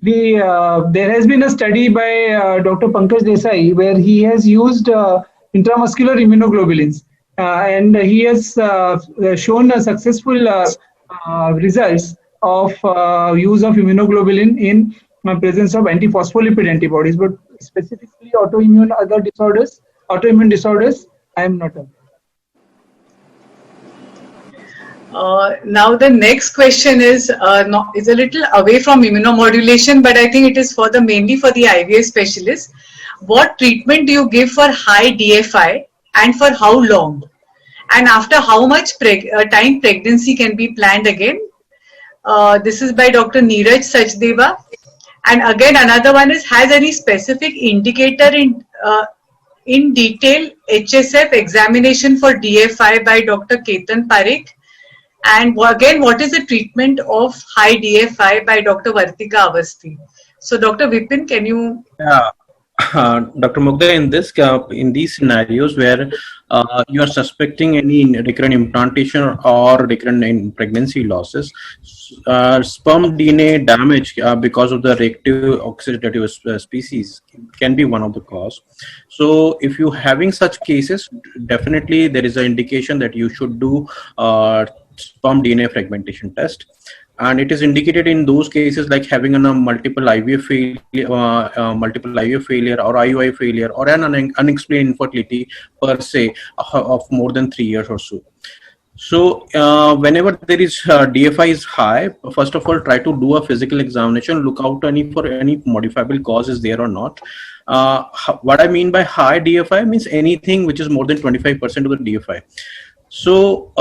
C: there has been a study by Dr. Pankaj Desai where he has used intramuscular immunoglobulins, and he has shown a successful results of use of immunoglobulin in presence of antiphospholipid antibodies. But specifically autoimmune disorders, I am not aware.
B: Now the next question is a little away from immunomodulation, but I think it is mainly for the IVF specialists. What treatment do you give for high DFI and for how long? And after how much time pregnancy can be planned again? This is by Dr. Neeraj Sachdeva. And again, another one is, has any specific indicator in detail HSF examination for DFI by Dr. Ketan Parekh? And again, what is the treatment of high DFI by Dr. Vartika Avasthi? So, Dr. Vipin, can you?
F: Yeah. Dr. Mugdha, in these scenarios where you are suspecting any recurrent implantation or recurrent in pregnancy losses, sperm DNA damage because of the reactive oxidative species can be one of the cause. So if you having such cases, definitely there is an indication that you should do sperm DNA fragmentation test. And it is indicated in those cases like having a multiple IVF failure or IUI failure or an unexplained infertility per se of more than 3 years or so. So whenever there is DFI is high, first of all, try to do a physical examination, look out for any modifiable cause is there or not. What I mean by high DFI means anything which is more than 25% of the DFI. So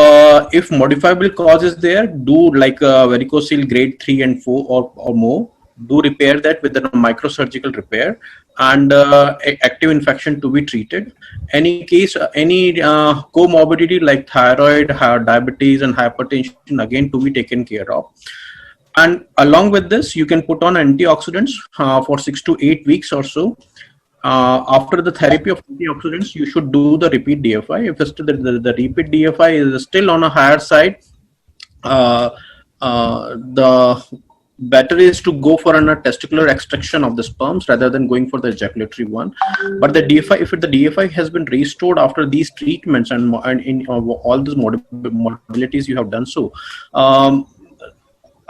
F: if modifiable cause is there, do like varicocele grade 3 and 4 or more, do repair that with a microsurgical repair and active infection to be treated. Any case, any comorbidity like thyroid, diabetes and hypertension again to be taken care of. And along with this, you can put on antioxidants for 6 to 8 weeks or so. After the therapy of antioxidants, you should do the repeat DFI. If the repeat DFI is still on a higher side, the better is to go for a testicular extraction of the sperms rather than going for the ejaculatory one. But the DFI, if the DFI has been restored after these treatments and in all these modalities you have done so,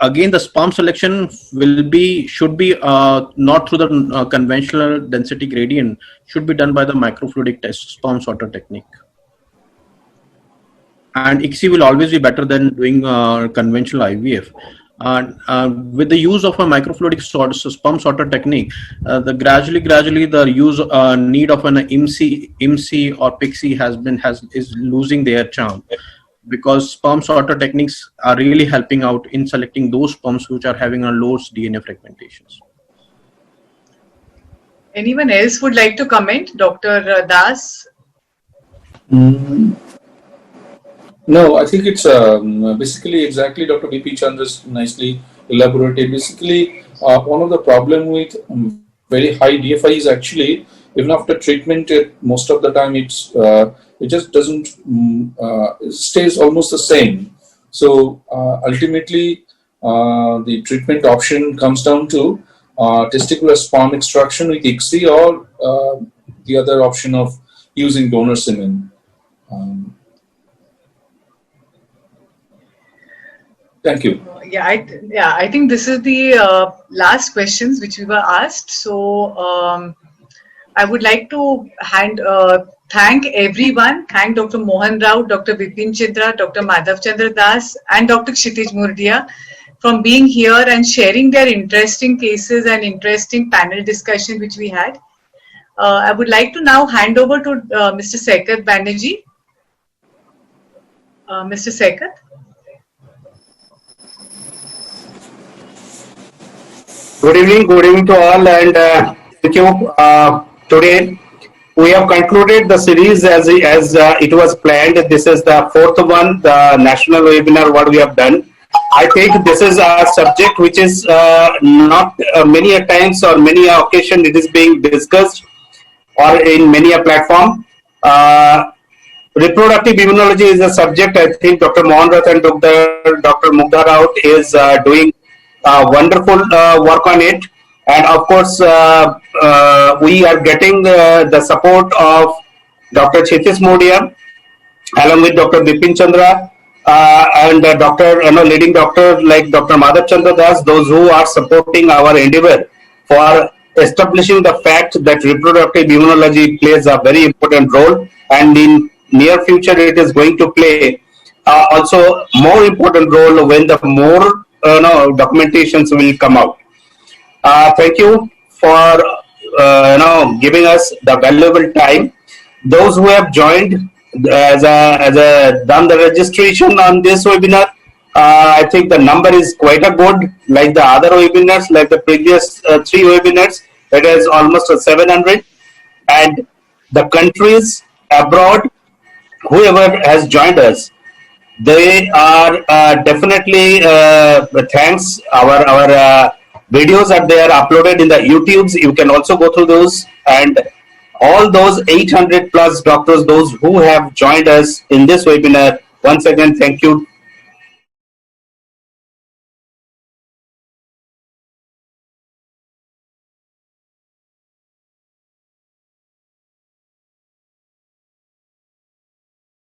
F: again, the sperm selection should be not through the conventional density gradient, should be done by the microfluidic test sperm sorter technique. And ICSI will always be better than doing conventional IVF. With the use of a microfluidic sperm sorter technique, gradually the need of an IMSI or PICSI is losing their charm. Because sperm sorter techniques are really helping out in selecting those sperms which are having a low DNA fragmentations.
B: Anyone else would like to comment? Dr. Das?
D: No, I think it's basically exactly Dr. B.P. Chandra's nicely elaborated. Basically, one of the problem with very high DFI is actually, even after treatment, most of the time it just doesn't, it stays almost the same. So ultimately, the treatment option comes down to testicular sperm extraction with ICSI or the other option of using donor semen. Thank you.
B: I think this is the last questions which we were asked. So I would like to thank everyone. Thank Dr. Mohan Rao, Dr. Vipin Chitra, Dr. Madhav Chandra Das, and Dr. Kshitij Murdia from being here and sharing their interesting cases and interesting panel discussion which we had. I would like to now hand over to Mr. Saikat Banerjee. Mr. Saikat.
G: Good evening to all, and thank you. Today we have concluded the series as it was planned. This is the fourth one, the national webinar. What we have done, I think this is a subject which is not many a times or many a occasion it is being discussed or in many a platform. Reproductive immunology is a subject. I think Dr. Mohan Rath and Dr. Mugdha Raut is doing wonderful work on it, and of course we are getting the support of Dr. Chetis Modia along with Dr. Bipin Chandra and leading doctor like Dr. Madhav Chandra Das, those who are supporting our endeavor for establishing the fact that reproductive immunology plays a very important role, and in near future it is going to play also more important role when the more documentations will come out. Thank you for giving us the valuable time. Those who have joined as a done the registration on this webinar, I think the number is quite a good. Like the other webinars, like the previous 3 webinars, it is almost 700, and the countries abroad, whoever has joined us, they are definitely thanks. Our videos are there uploaded in the YouTubes. You can also go through those, and all those 800 plus doctors, those who have joined us in this webinar, once again thank you